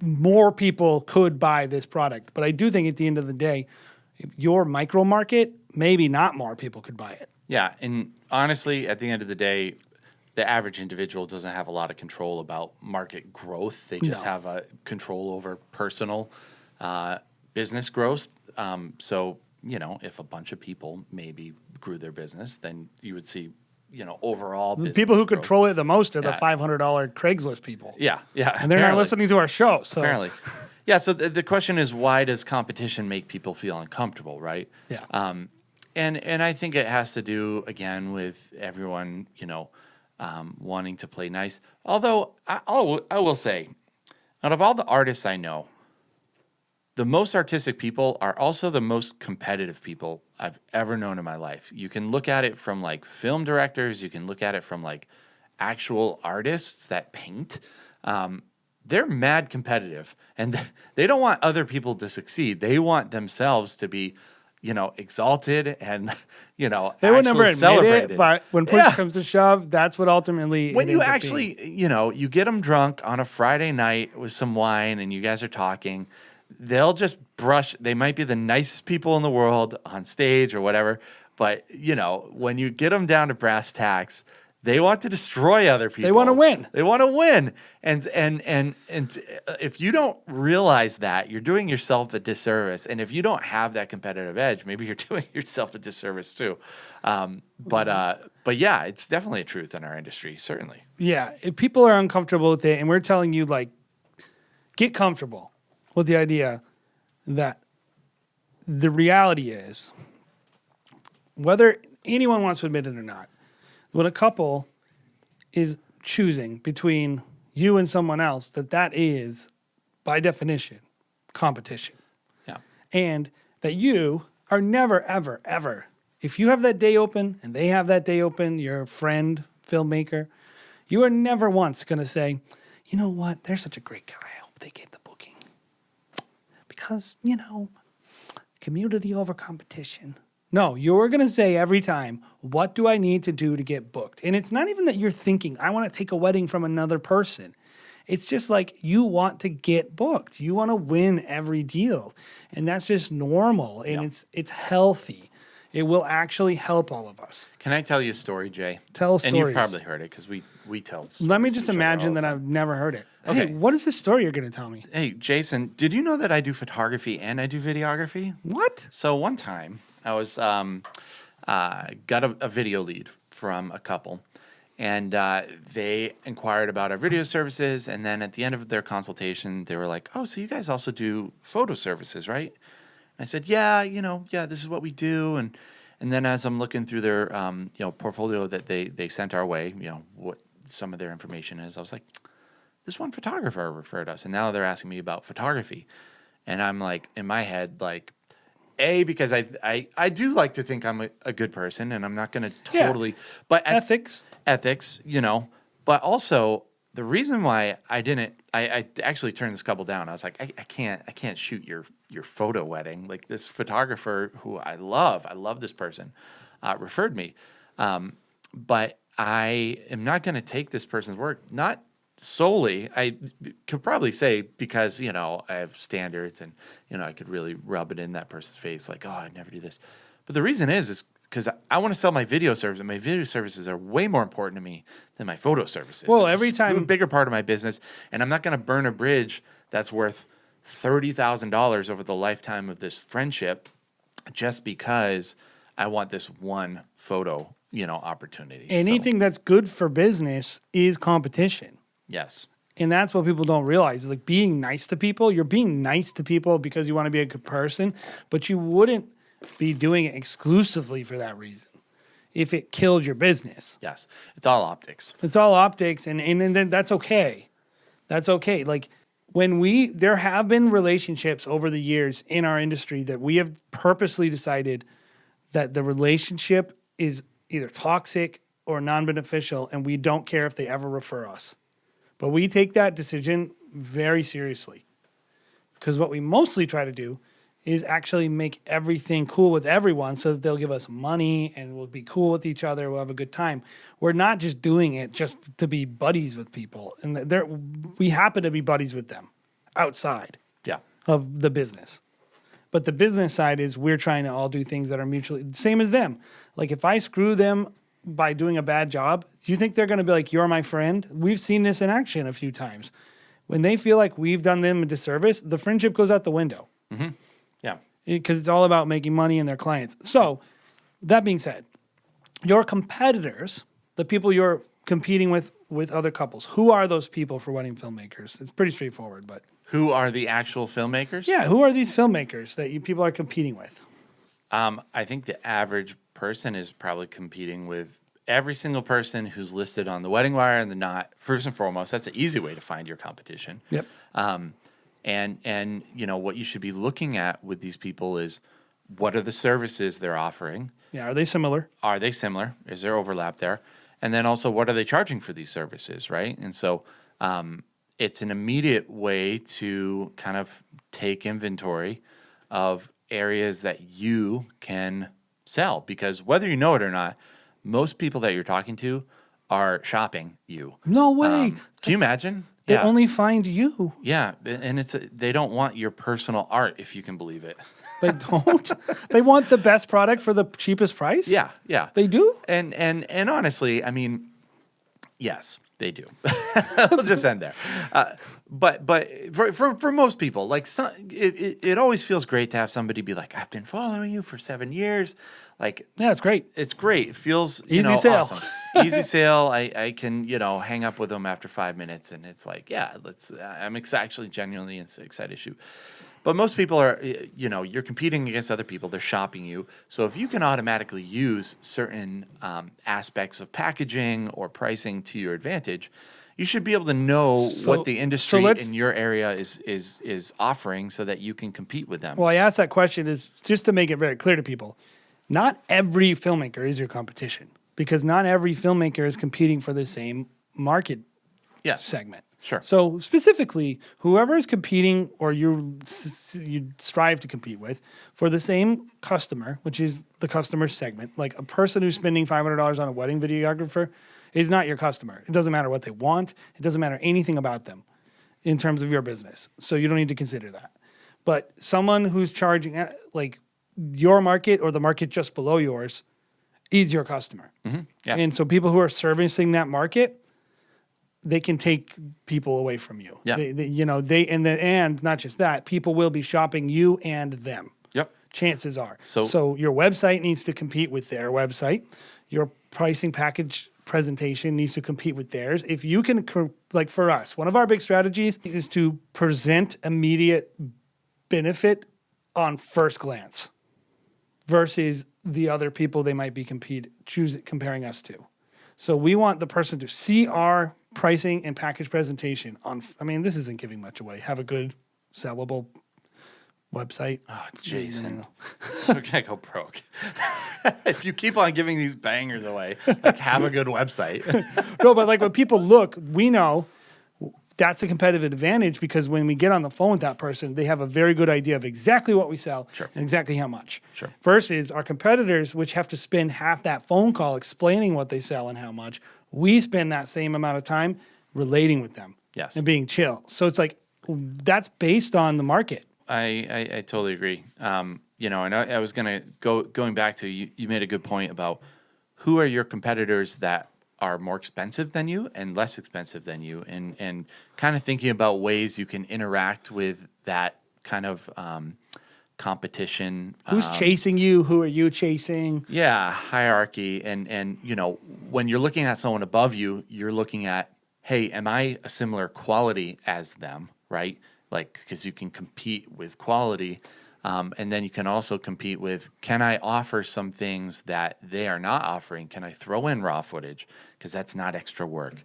A: more people could buy this product. But I do think at the end of the day, if your micro market, maybe not more people could buy it.
C: Yeah, and honestly, at the end of the day, the average individual doesn't have a lot of control about market growth. They just have a control over personal business growth. So, you know, if a bunch of people maybe grew their business, then you would see, you know, overall business
A: people who
C: growth.
A: control it the most are the $500 Craigslist people.
C: Yeah.
A: And they're not listening to our show. So
C: Apparently. Yeah, so the question is, why does competition make people feel uncomfortable, right?
A: Yeah.
C: And I think it has to do, again, with everyone, you know, wanting to play nice. Although, I will say, out of all the artists I know, the most artistic people are also the most competitive people I've ever known in my life. You can look at it from, like, film directors. You can look at it from, like, actual artists that paint. They're mad competitive, and they don't want other people to succeed. They want themselves to be exalted and,
A: They would never admit
C: celebrated.
A: it, but when push comes to shove, that's what ultimately
C: When
A: it
C: you
A: ends up
C: actually,
A: being.
C: you get them drunk on a Friday night with some wine and you guys are talking, they'll just brush. They might be the nicest people in the world on stage or whatever, but, when you get them down to brass tacks, they want to destroy other people.
A: They want to win.
C: They want to win. And if you don't realize that, you're doing yourself a disservice. And if you don't have that competitive edge, maybe you're doing yourself a disservice too. But yeah, it's definitely a truth in our industry, certainly.
A: Yeah, if people are uncomfortable with it, and we're telling you, like, get comfortable with the idea that the reality is, whether anyone wants to admit it or not, when a couple is choosing between you and someone else, that is, by definition, competition.
C: Yeah.
A: And that you are never, ever, ever, if you have that day open and they have that day open, your friend, filmmaker, you are never once going to say, you know what, they're such a great guy, I hope they get the booking. Because, community over competition. No, you're going to say every time, what do I need to do to get booked? And it's not even that you're thinking, I want to take a wedding from another person. It's just like you want to get booked. You want to win every deal. And that's just normal. And it's healthy. It will actually help all of us.
C: Can I tell you a story, Jay?
A: Tell
C: And you've
A: stories.
C: probably heard it because we tell stories.
A: Let me
C: to
A: just
C: each other
A: imagine
C: all the
A: that
C: time.
A: I've never heard it.
C: Okay.
A: Hey, what is this story you're going to tell me?
C: Hey, Jason, did you know that I do photography and I do videography?
A: What?
C: So one time I was got a video lead from a couple, and they inquired about our video services, and then at the end of their consultation, they were like, "Oh, so you guys also do photo services, right?" And I said, "Yeah, this is what we do." And then as I'm looking through their portfolio that they sent our way, what some of their information is, I was like, this one photographer referred us, and now they're asking me about photography, and I'm like, in my head, like, because I do like to think I'm a good person, and I'm not going to totally, but
A: Ethics.
C: But also the reason why I actually turned this couple down. I was like, I can't shoot your photo wedding. Like, this photographer who I love this person, referred me, but I am not going to take this person's work, not solely. I could probably say because, I have standards and, I could really rub it in that person's face like, oh, I'd never do this. But the reason is because I want to sell my video service, and my video services are way more important to me than my photo services.
A: Well,
C: This is
A: every time-
C: a bigger part of my business, and I'm not going to burn a bridge that's worth $30,000 over the lifetime of this friendship just because I want this one photo, opportunity.
A: Anything that's good for business is competition.
C: Yes.
A: And that's what people don't realize. Is like being nice to people. You're being nice to people because you want to be a good person, but you wouldn't be doing it exclusively for that reason if it killed your business.
C: Yes. It's all optics.
A: It's all optics, and then that's okay. That's okay. Like there have been relationships over the years in our industry that we have purposely decided that the relationship is either toxic or non-beneficial, and we don't care if they ever refer us. But we take that decision very seriously, because what we mostly try to do is actually make everything cool with everyone so that they'll give us money and we'll be cool with each other. We'll have a good time. We're not just doing it just to be buddies with people. And we happen to be buddies with them outside
C: Yeah.
A: of the business. But the business side is we're trying to all do things that are mutually same as them. Like if I screw them by doing a bad job, do you think they're going to be like, you're my friend? We've seen this in action a few times. When they feel like we've done them a disservice, the friendship goes out the window.
C: Yeah.
A: Because it's all about making money and their clients. So that being said, your competitors, the people you're competing with other couples, who are those people for wedding filmmakers? It's pretty straightforward, but
C: Who are the actual filmmakers?
A: yeah, who are these filmmakers that people are competing with?
C: I think the average person is probably competing with every single person who's listed on the Wedding Wire and the Knot. First and foremost, that's an easy way to find your competition.
A: Yep.
C: And what you should be looking at with these people is what are the services they're offering?
A: Yeah, are they similar?
C: Are they similar? Is there overlap there? And then also, what are they charging for these services, right? And so it's an immediate way to kind of take inventory of areas that you can sell, because whether you know it or not, most people that you're talking to are shopping you.
A: No way.
C: Can you imagine?
A: They only find you.
C: Yeah, and they don't want your personal art, if you can believe it.
A: They don't. They want the best product for the cheapest price.
C: Yeah, yeah.
A: They do.
C: And honestly, I mean, yes, they do. We'll just end there. But for most people, like it always feels great to have somebody be like, I've been following you for 7 years. Like,
A: Yeah, it's great.
C: it's great. It feels
A: Easy sale.
C: awesome. Easy sale. I can hang up with them after 5 minutes, and it's like, yeah, I'm actually genuinely excited to shoot. But most people are, you're competing against other people. They're shopping you. So if you can automatically use certain aspects of packaging or pricing to your advantage, you should be able to know what the industry in your area is offering, so that you can compete with them.
A: Well, I asked that question is just to make it very clear to people. Not every filmmaker is your competition, because not every filmmaker is competing for the same market segment.
C: Sure.
A: So specifically, whoever is competing or you strive to compete with for the same customer, which is the customer segment, like a person who's spending $500 on a wedding videographer is not your customer. It doesn't matter what they want. It doesn't matter anything about them in terms of your business. So you don't need to consider that. But someone who's charging like your market or the market just below yours is your customer.
C: Mm-hmm. Yeah.
A: And so people who are servicing that market, they can take people away from you.
C: Yeah.
A: And not just that, people will be shopping you and them.
C: Yep.
A: Chances are.
C: So
A: your website needs to compete with their website. Your pricing package presentation needs to compete with theirs. If you can, like for us, one of our big strategies is to present immediate benefit on first glance versus the other people they might be comparing us to. So we want the person to see our pricing and package presentation this isn't giving much away. Have a good sellable website.
C: Oh, Jason, we're gonna go broke. If you keep on giving these bangers away, like have a good website.
A: No, but like when people look, we know that's a competitive advantage, because when we get on the phone with that person, they have a very good idea of exactly what we sell and exactly how much.
C: Sure.
A: Versus our competitors, which have to spend half that phone call explaining what they sell and how much. We spend that same amount of time relating with them.
C: Yes.
A: And being chill. So it's like, that's based on the market.
C: I totally agree. And I was going back to you made a good point about who are your competitors that are more expensive than you and less expensive than you, and kind of thinking about ways you can interact with that kind of competition.
A: Who's chasing you? Who are you chasing?
C: Yeah, hierarchy. And when you're looking at someone above you, you're looking at, hey, am I a similar quality as them, right? Like, because you can compete with quality. And then you can also compete with, can I offer some things that they are not offering? Can I throw in raw footage? Because that's not extra work,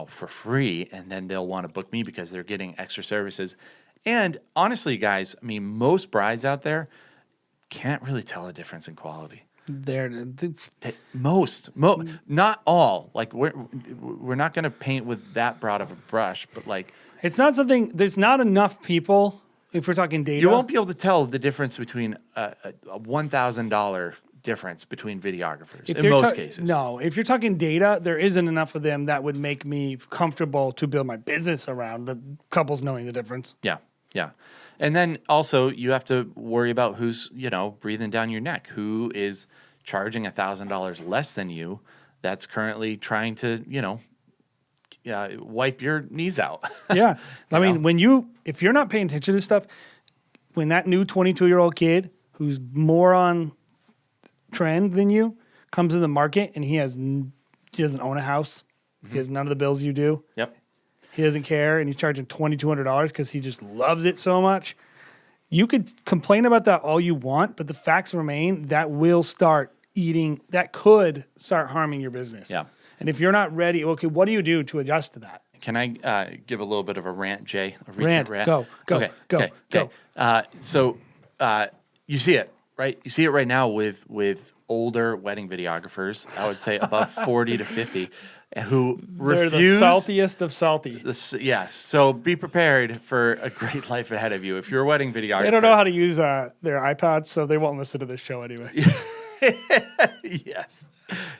C: for free. And then they'll want to book me because they're getting extra services. And honestly, guys, I mean, most brides out there can't really tell a difference in quality. Not all. Like, we're not going to paint with that broad of a brush, but like,
A: it's not something, there's not enough people. If we're talking data,
C: you won't be able to tell the difference between a $1,000 difference between videographers in most cases.
A: No, if you're talking data, there isn't enough of them that would make me comfortable to build my business around the couples knowing the difference.
C: Yeah, yeah. And then also you have to worry about who's, breathing down your neck, who is charging $1,000 less than you that's currently trying to, wipe your knees out.
A: Yeah. I mean, if you're not paying attention to this stuff, when that new 22-year-old kid who's more on trend than you comes in the market and he doesn't own a house, he has none of the bills you do.
C: Yep.
A: He doesn't care, and he's charging $2,200 because he just loves it so much. You could complain about that all you want, but the facts remain that could start harming your business.
C: Yeah.
A: And if you're not ready, okay, what do you do to adjust to that?
C: Can I give a little bit of a rant, Jay? A recent rant?
A: Go.
C: Okay. So you see it, right? You see it right now with older wedding videographers, I would say above 40 to 50, who
A: They're
C: refuse.
A: the saltiest of salty.
C: Yes. So be prepared for a great life ahead of you. If you're a wedding videographer.
A: They don't know how to use their iPods, so they won't listen to this show anyway.
C: Yes.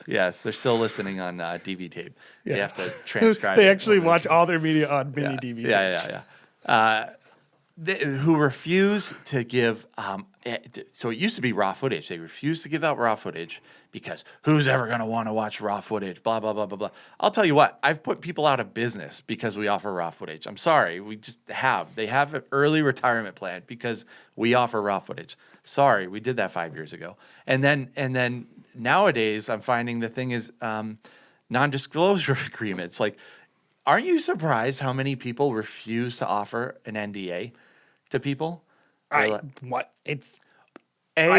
C: Yes. They're still listening on DV tape. They
A: Yeah.
C: have to transcribe.
A: They
C: it
A: actually
C: when
A: watch all their media on mini DV tapes.
C: Yeah. Who refuse to give. So it used to be raw footage. They refuse to give out raw footage because who's ever going to want to watch raw footage? Blah, blah, blah, blah, blah. I'll tell you what, I've put people out of business because we offer raw footage. I'm sorry. We just have. They have an early retirement plan because we offer raw footage. Sorry, we did that 5 years ago. And then nowadays, I'm finding the thing is non-disclosure agreements. Like, aren't you surprised how many people refuse to offer an NDA to people?
A: I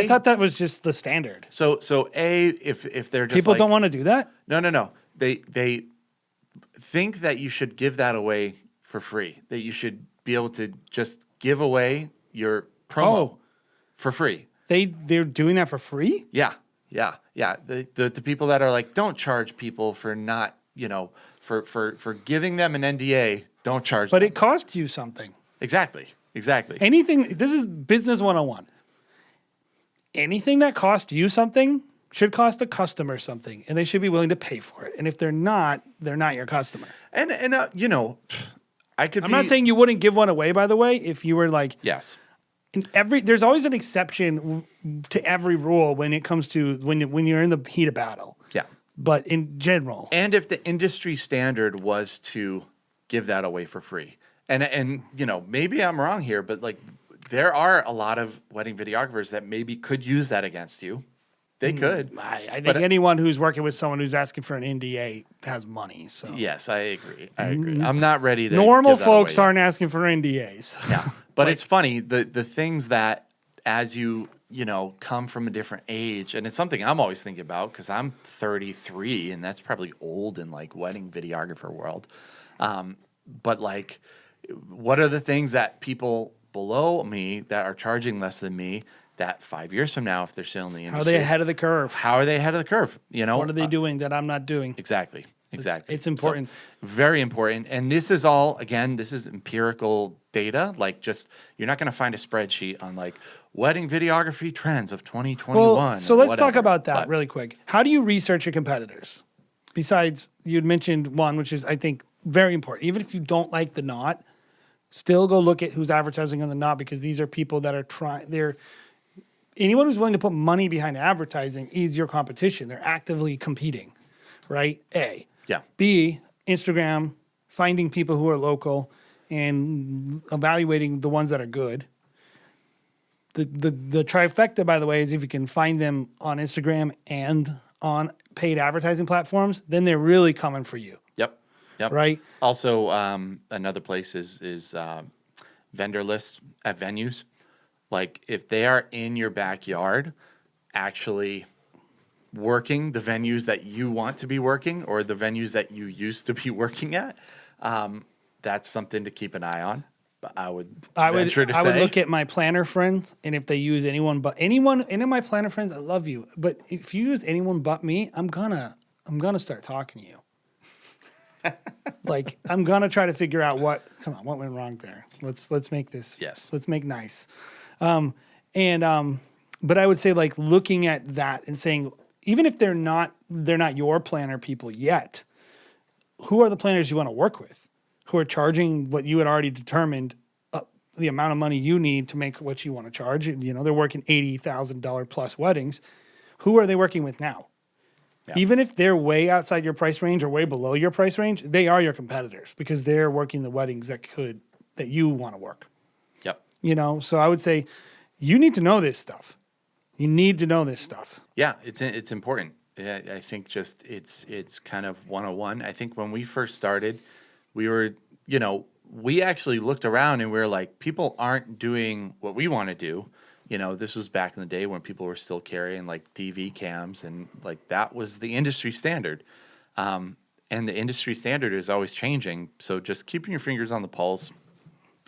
A: thought that was just the standard.
C: So if they're just
A: People
C: like,
A: don't want to do that?
C: no. They think that you should give that away for free. That you should be able to just give away your promo for free.
A: They're doing that for free?
C: Yeah. The people that are like, don't charge people for not, for giving them an NDA, don't charge
A: But
C: them.
A: it costs you something.
C: Exactly.
A: Anything, this is business 101. Anything that costs you something should cost the customer something, and they should be willing to pay for it. And if they're not your customer.
C: And I could
A: I'm not saying you wouldn't give one away, by the way, if you were like,
C: yes.
A: there's always an exception to every rule when it comes to when you're in the heat of battle.
C: Yeah.
A: But in general,
C: And if the industry standard was to give that away for free, and maybe I'm wrong here, but like there are a lot of wedding videographers that maybe could use that against you. They could.
A: I think anyone who's working with someone who's asking for an NDA has money. So
C: Yes, I agree. I'm not ready to.
A: normal
C: give that
A: folks
C: away yet.
A: aren't asking for NDAs.
C: Yeah, but it's funny the things that as you come from a different age, and it's something I'm always thinking about because I'm 33, and that's probably old in like wedding videographer world. But like, what are the things that people below me that are charging less than me that 5 years from now, if they're still in the industry,
A: How are they ahead of the curve?
C: How are they ahead of the curve?
A: What are they doing that I'm not doing?
C: Exactly.
A: It's important.
C: So, very important. And this is all, again, this is empirical data. Like you're not going to find a spreadsheet on like wedding videography trends of 2021.
A: Well, so let's talk
C: whatever.
A: about that
C: But
A: really quick. How do you research your competitors? Besides, you'd mentioned one, which is, I think, very important. Even if you don't like the knot, still go look at who's advertising on the knot because these are people that are anyone who's willing to put money behind advertising is your competition. They're actively competing, right? A.
C: Yeah.
A: B, Instagram, finding people who are local and evaluating the ones that are good. The trifecta, by the way, is if you can find them on Instagram and on paid advertising platforms, then they're really coming for you.
C: Yep.
A: Right.
C: Also, another place is vendor lists at venues. Like if they are in your backyard, actually working the venues that you want to be working or the venues that you used to be working at, that's something to keep an eye on. But I would
A: look at my planner friends, and if they use any of my planner friends, I love you. But if you use anyone but me, I'm gonna start talking to you. Like I'm gonna try to figure out what went wrong there. Let's make this.
C: Yes.
A: Let's make nice. But I would say like looking at that and saying, even if they're not your planner people yet, who are the planners you want to work with? Who are charging what you had already determined the amount of money you need to make what you want to charge? They're working $80,000 plus weddings. Who are they working with now? Yeah. Even if they're way outside your price range or way below your price range, they are your competitors because they're working the weddings that you want to work.
C: Yep.
A: So I would say you need to know this stuff. You need to know this stuff.
C: Yeah, it's important. I think just it's kind of 101. I think when we first started, we were, we actually looked around and we were like, people aren't doing what we want to do. This was back in the day when people were still carrying like DV cams and like that was the industry standard. And the industry standard is always changing. So just keeping your fingers on the pulse,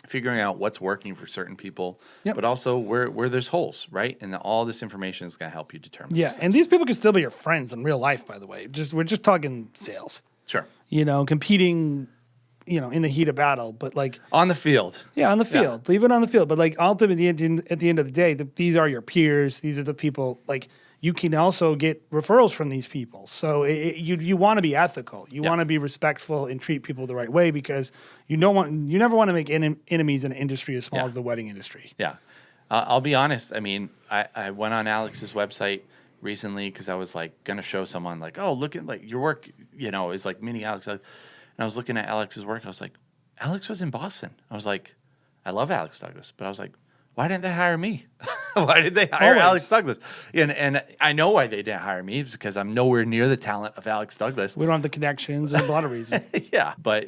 C: figuring out what's working for certain people,
A: Yep.
C: but also where there's holes, right? And all this information is going to help you determine.
A: Yeah,
C: those
A: and
C: things.
A: these people can still be your friends in real life, by the way. We're just talking sales.
C: Sure.
A: Competing, in the heat of battle, but like
C: On the field.
A: yeah, on the field. Leave it on the field. But like ultimately at the end of the day, these are your peers. These are the people like you can also get referrals from these people. So you want to be ethical. You want to be respectful and treat people the right way because you never want to make enemies in an industry as small as the wedding industry.
C: Yeah. I'll be honest. I mean, I went on Alex's website recently because I was like going to show someone like, oh, look at like your work, is like mini Alex. And I was looking at Alex's work. I was like, Alex was in Boston. I was like, I love Alex Douglas, but I was like, why didn't they hire me? Why did they hire
A: Always.
C: Alex Douglas? And I know why they didn't hire me. It's because I'm nowhere near the talent of Alex Douglas.
A: We don't have the connections. There's a lot of reasons.
C: Yeah, but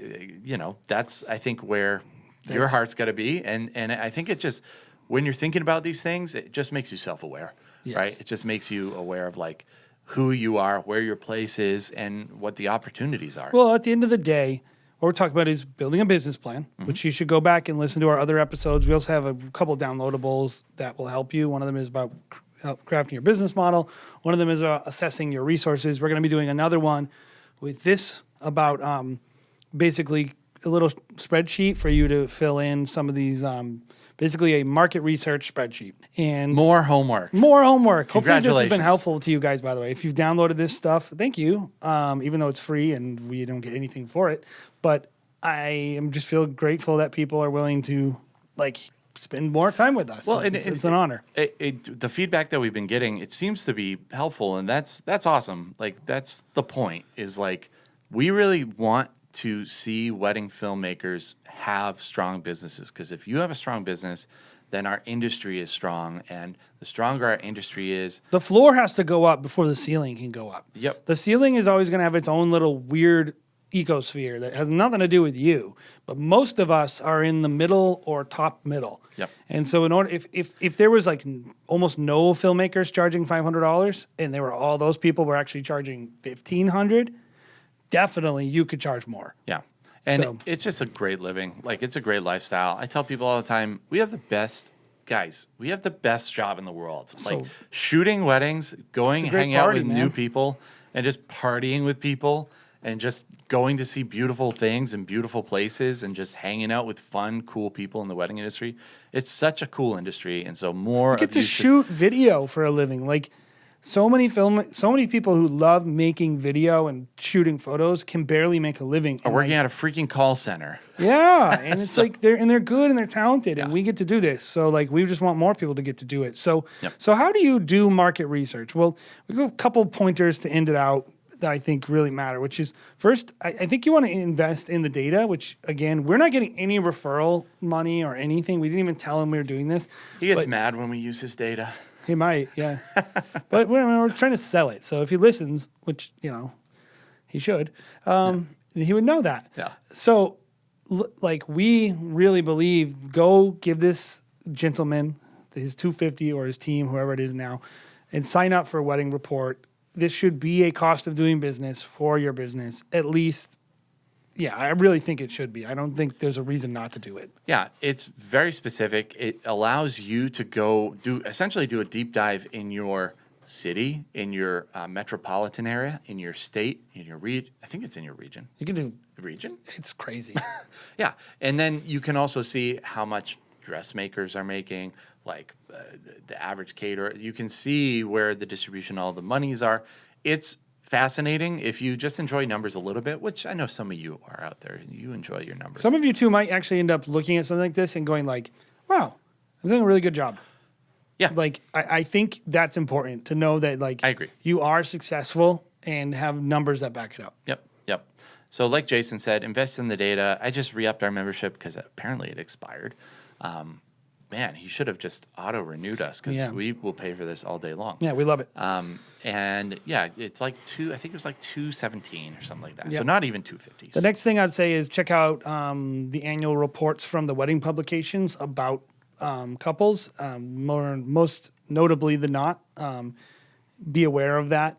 C: that's I think where your heart's got to be, and I think it just when you're thinking about these things, it just makes you self-aware,
A: Yes.
C: right? It just makes you aware of like who you are, where your place is, and what the opportunities are.
A: Well, at the end of the day, what we're talking about is building a business plan, which you should go back and listen to our other episodes. We also have a couple downloadables that will help you. One of them is about crafting your business model. One of them is about assessing your resources. We're going to be doing another one with this about basically a little spreadsheet for you to fill in some of these, basically a market research spreadsheet. And
C: More homework.
A: Hopefully this has been
C: Congratulations.
A: helpful to you guys, by the way. If you've downloaded this stuff, thank you. Even though it's free and we don't get anything for it. But I am just feel grateful that people are willing to like spend more time with us.
C: Well,
A: Like, it's an honor.
C: The feedback that we've been getting, it seems to be helpful, and that's awesome. Like that's the point. Is like we really want to see wedding filmmakers have strong businesses because if you have a strong business, then our industry is strong, and the stronger our industry is,
A: The floor has to go up before the ceiling can go up.
C: Yep.
A: The ceiling is always going to have its own little weird ecosphere that has nothing to do with you. But most of us are in the middle or top middle.
C: Yep.
A: And so in order, if there was like almost no filmmakers charging $500 and there were all those people were actually charging $1,500, definitely you could charge more.
C: yeah. And
A: So-
C: it's just a great living. Like it's a great lifestyle. I tell people all the time, we have the best job in the world.
A: So-
C: Like shooting weddings, going
A: It's a great
C: hanging out
A: party,
C: with
A: man.
C: new people, and just partying with people, and just going to see beautiful things and beautiful places, and just hanging out with fun, cool people in the wedding industry. It's such a cool industry, and so more
A: Get
C: of
A: to
C: you should-
A: shoot video for a living. Like so many people who love making video and shooting photos can barely make a living.
C: are
A: And,
C: working
A: like,
C: at a freaking call center.
A: yeah, and it's like they're good and they're talented, and we get to do this. So like we just want more people to get to do it. So
C: Yep.
A: so how do you do market research? Well, we have a couple pointers to end it out that I think really matter. Which is first, I think you want to invest in the data. Which again, we're not getting any referral money or anything. We didn't even tell him we were doing this.
C: He gets
A: But-
C: mad when we use his data.
A: He might, yeah. But we're trying to sell it. So if he listens, which, he should, he would know that.
C: Yeah.
A: So, like, we really believe, go give this gentleman his $250 or his team, whoever it is now, and sign up for a wedding report. This should be a cost of doing business for your business, at least. Yeah, I really think it should be. I don't think there's a reason not to do it.
C: Yeah, it's very specific. It allows you to go essentially do a deep dive in your city, in your metropolitan area, in your state, in your region. I think it's in your region.
A: You can do,
C: Region?
A: it's crazy.
C: Yeah, and then you can also see how much dressmakers are making, like the average caterer. You can see where the distribution, all the monies are. It's fascinating if you just enjoy numbers a little bit, which I know some of you are out there. You enjoy your numbers.
A: Some of you too might actually end up looking at something like this and going like, wow, I'm doing a really good job.
C: Yeah.
A: Like, I think that's important to know that, like,
C: I agree.
A: you are successful and have numbers that back it up.
C: Yep. So like Jason said, invest in the data. I just re-upped our membership because apparently it expired. Man, he should have just auto-renewed us because
A: Yeah.
C: we will pay for this all day long.
A: Yeah, we love it.
C: And yeah, it's like I think it was like $217 or something like that. So
A: Yep.
C: not even $250.
A: The next thing I'd say is check out the annual reports from the wedding publications about couples, most notably the knot. Be aware of that.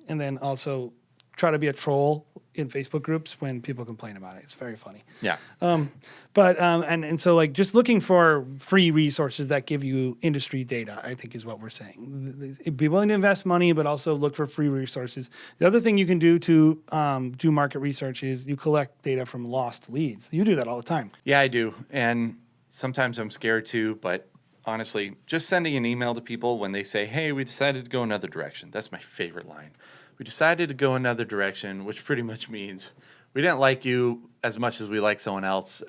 A: And then also try to be a troll in Facebook groups when people complain about it. It's very funny.
C: Yeah.
A: And so like just looking for free resources that give you industry data, I think is what we're saying. Be willing to invest money, but also look for free resources. The other thing you can do to do market research is you collect data from lost leads. You do that all the time.
C: Yeah, I do. And sometimes I'm scared too, but honestly, just sending an email to people when they say, hey, we decided to go another direction. That's my favorite line. We decided to go another direction, which pretty much means we didn't like you as much as we like someone else.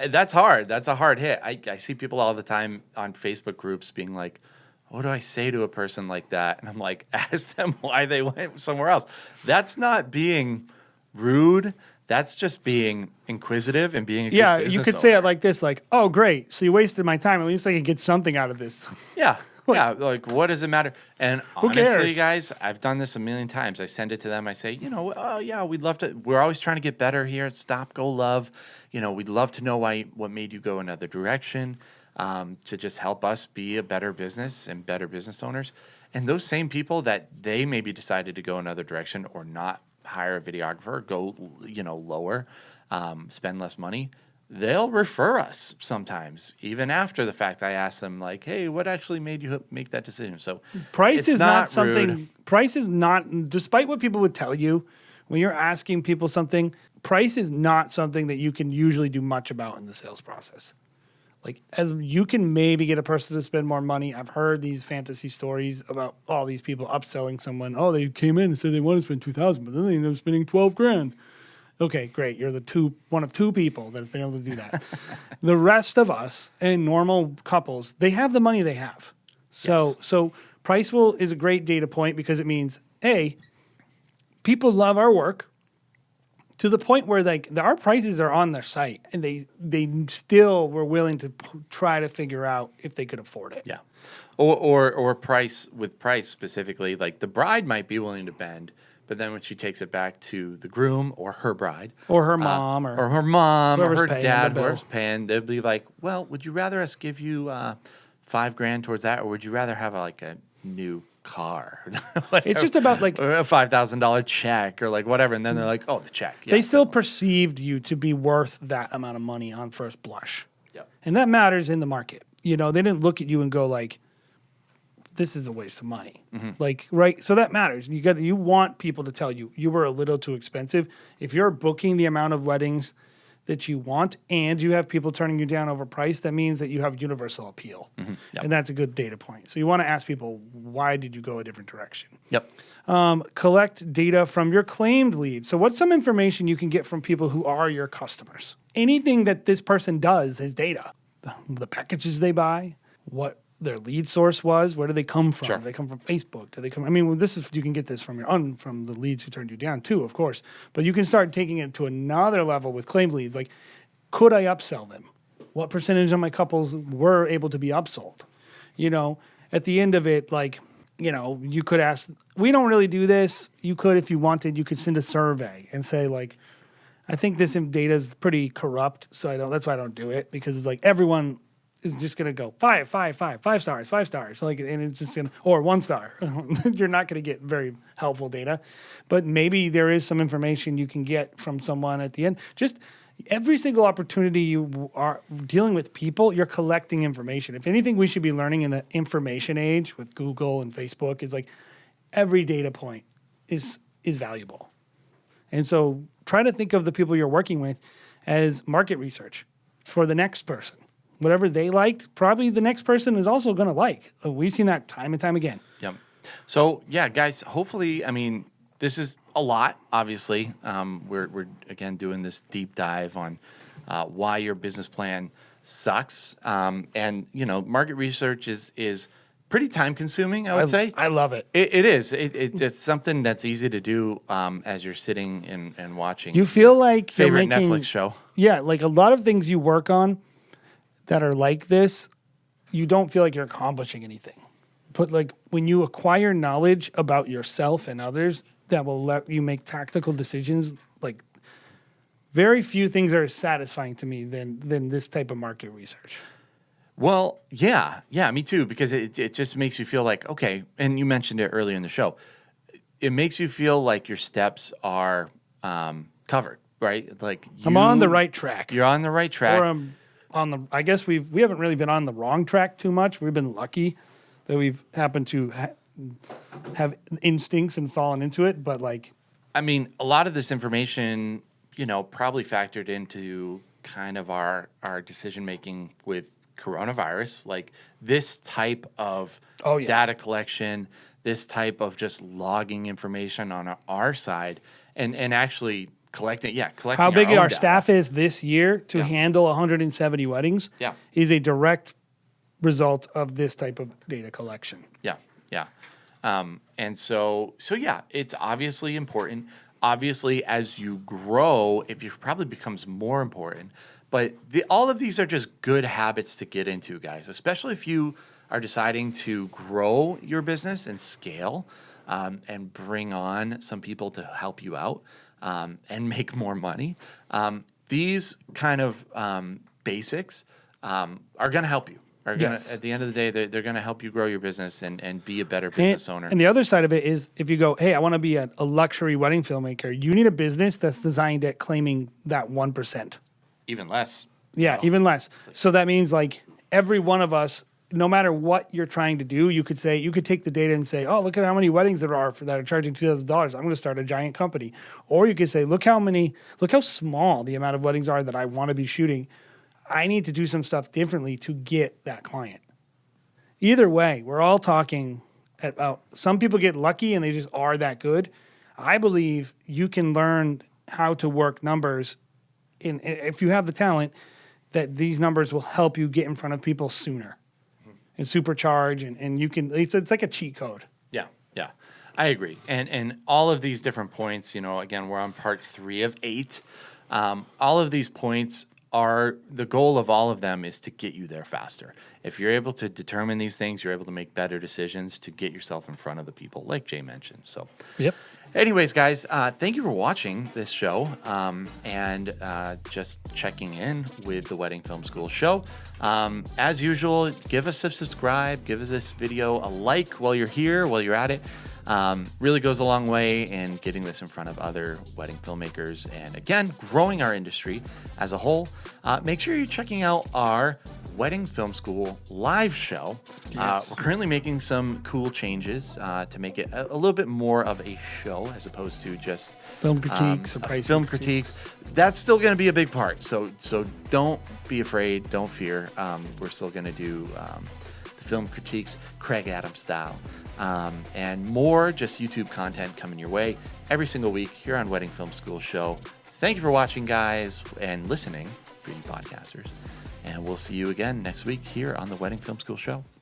C: That's hard. That's a hard hit. I see people all the time on Facebook groups being like, what do I say to a person like that? And I'm like, ask them why they went somewhere else. That's not being rude. That's just being inquisitive and being a good business
A: you could say
C: owner.
A: it like this, like, oh, great. So you wasted my time. At least I can get something out of this.
C: Yeah. Yeah, like what does it matter? And
A: Who
C: honestly,
A: cares?
C: guys, I've done this a million times. I send it to them. I say, oh yeah, we'd love to. We're always trying to get better here at Stop Go Love. We'd love to know what made you go another direction, to just help us be a better business and better business owners. And those same people that they maybe decided to go another direction or not hire a videographer, go lower, spend less money. They'll refer us sometimes, even after the fact. I ask them like, hey, what actually made you make that decision? So
A: Price
C: it's
A: is not something,
C: rude.
A: price is not, despite what people would tell you, when you're asking people something, price is not something that you can usually do much about in the sales process. Like, as you can maybe get a person to spend more money. I've heard these fantasy stories about all these people upselling someone. Oh, they came in and said they want to spend $2,000, but then they ended up spending $12,000. Okay, great. You're one of two people that has been able to do that. The rest of us and normal couples, they have the money they have. So price is a great data point because it means, A, people love our work to the point where like our prices are on their site and they still were willing to try to figure out if they could afford it.
C: Yeah. Or price specifically, like the bride might be willing to bend, but then when she takes it back to the groom or her bride
A: Or her mom
C: or her mom or
A: whoever's
C: her
A: paying
C: dad,
A: the bill.
C: whoever's paying, they'll be like, well, would you rather us give you $5,000 towards that, or would you rather have a new car?
A: It's just about like
C: or a $5,000 check or like whatever, and then they're like, oh, the check. Yeah,
A: they still
C: definitely.
A: perceived you to be worth that amount of money on first blush.
C: Yep.
A: And that matters in the market. They didn't look at you and go like, this is a waste of money. Like, right. So that matters. You want people to tell you were a little too expensive. If you're booking the amount of weddings that you want and you have people turning you down over price, that means that you have universal appeal.
C: Yep.
A: And that's a good data point. So you want to ask people, why did you go a different direction?
C: Yep.
A: Collect data from your claimed leads. So what's some information you can get from people who are your customers? Anything that this person does is data. The packages they buy, what their lead source was, where do they come from?
C: Sure.
A: Do they come from Facebook? Do they come? You can get this from from the leads who turned you down too, of course. But you can start taking it to another level with claimed leads. Like, could I upsell them? What percentage of my couples were able to be upsold? At the end of it, you could ask. We don't really do this. You could, if you wanted, you could send a survey and say like, I think this data is pretty corrupt, so that's why I don't do it, because it's like everyone is just gonna go 5 stars, 5 stars, and it's just gonna, or 1 star. You're not gonna get very helpful data, but maybe there is some information you can get from someone at the end. Just every single opportunity you are dealing with people, you're collecting information. If anything, we should be learning in the information age with Google and Facebook is like every data point is valuable, and so try to think of the people you're working with as market research for the next person. Whatever they liked, probably the next person is also going to like. We've seen that time and time again.
C: Yep. So yeah, guys, hopefully, this is a lot, obviously. We're again doing this deep dive on why your business plan sucks. And market research is pretty time consuming, I would say.
A: I love it.
C: It is. It's something that's easy to do as you're sitting and watching.
A: You feel like
C: favorite
A: you're making,
C: Netflix show.
A: Yeah, like a lot of things you work on that are like this, you don't feel like you're accomplishing anything. But like when you acquire knowledge about yourself and others that will let you make tactical decisions, like very few things are as satisfying to me than this type of market research.
C: Well, yeah, me too, because it just makes you feel like, okay, and you mentioned it earlier in the show, it makes you feel like your steps are covered, right? Like
A: I'm on the right track.
C: You're on the right track.
A: Or I'm on the. I guess we haven't really been on the wrong track too much. We've been lucky that we've happened to have instincts and fallen into it. But like,
C: I mean, a lot of this information, probably factored into kind of our decision making with coronavirus. Like this type of data collection, this type of just logging information on our side, and actually collecting
A: how big
C: own
A: our
C: data.
A: staff is this year to handle 170 weddings is a direct result of this type of data collection.
C: And so yeah, it's obviously important. Obviously, as you grow, it probably becomes more important. But all of these are just good habits to get into, guys, especially if you are deciding to grow your business and scale and bring on some people to help you out and make more money. These kind of basics are going to help you. At the end of the day, they're going to help you grow your business and be a better business owner.
A: And the other side of it is if you go, hey, I want to be a luxury wedding filmmaker, you need a business that's designed at claiming that 1%.
C: Even less.
A: Yeah, even less. So that means like every one of us, no matter what you're trying to do, you could take the data and say, oh, look at how many weddings there are that are charging $2,000. I'm going to start a giant company. Or you could say, look how small the amount of weddings are that I want to be shooting. I need to do some stuff differently to get that client. Either way, we're all talking about some people get lucky and they just are that good. I believe you can learn how to work numbers if you have the talent, that these numbers will help you get in front of people sooner and supercharge and you can, it's like a cheat code.
C: Yeah, I agree. And all of these different points, again, we're on part 3 of 8. All of these points the goal of all of them is to get you there faster. If you're able to determine these things, you're able to make better decisions to get yourself in front of the people, like Jay mentioned. So, anyways, guys, thank you for watching this show and just checking in with the Wedding Film School show. As usual, give us a subscribe, give us this video a like while you're here, while you're at it. Really goes a long way in getting this in front of other wedding filmmakers and, again, growing our industry as a whole. Make sure you're checking out our Wedding Film School live show. We're currently making some cool changes to make it a little bit more of a show as opposed to just
A: film critiques,
C: film critiques. That's still going to be a big part. So don't be afraid. Don't fear. We're still going to do the film critiques, Craig Adams style. And more just YouTube content coming your way every single week here on Wedding Film School Show. Thank you for watching, guys, and listening for you podcasters. And we'll see you again next week here on the Wedding Film School Show.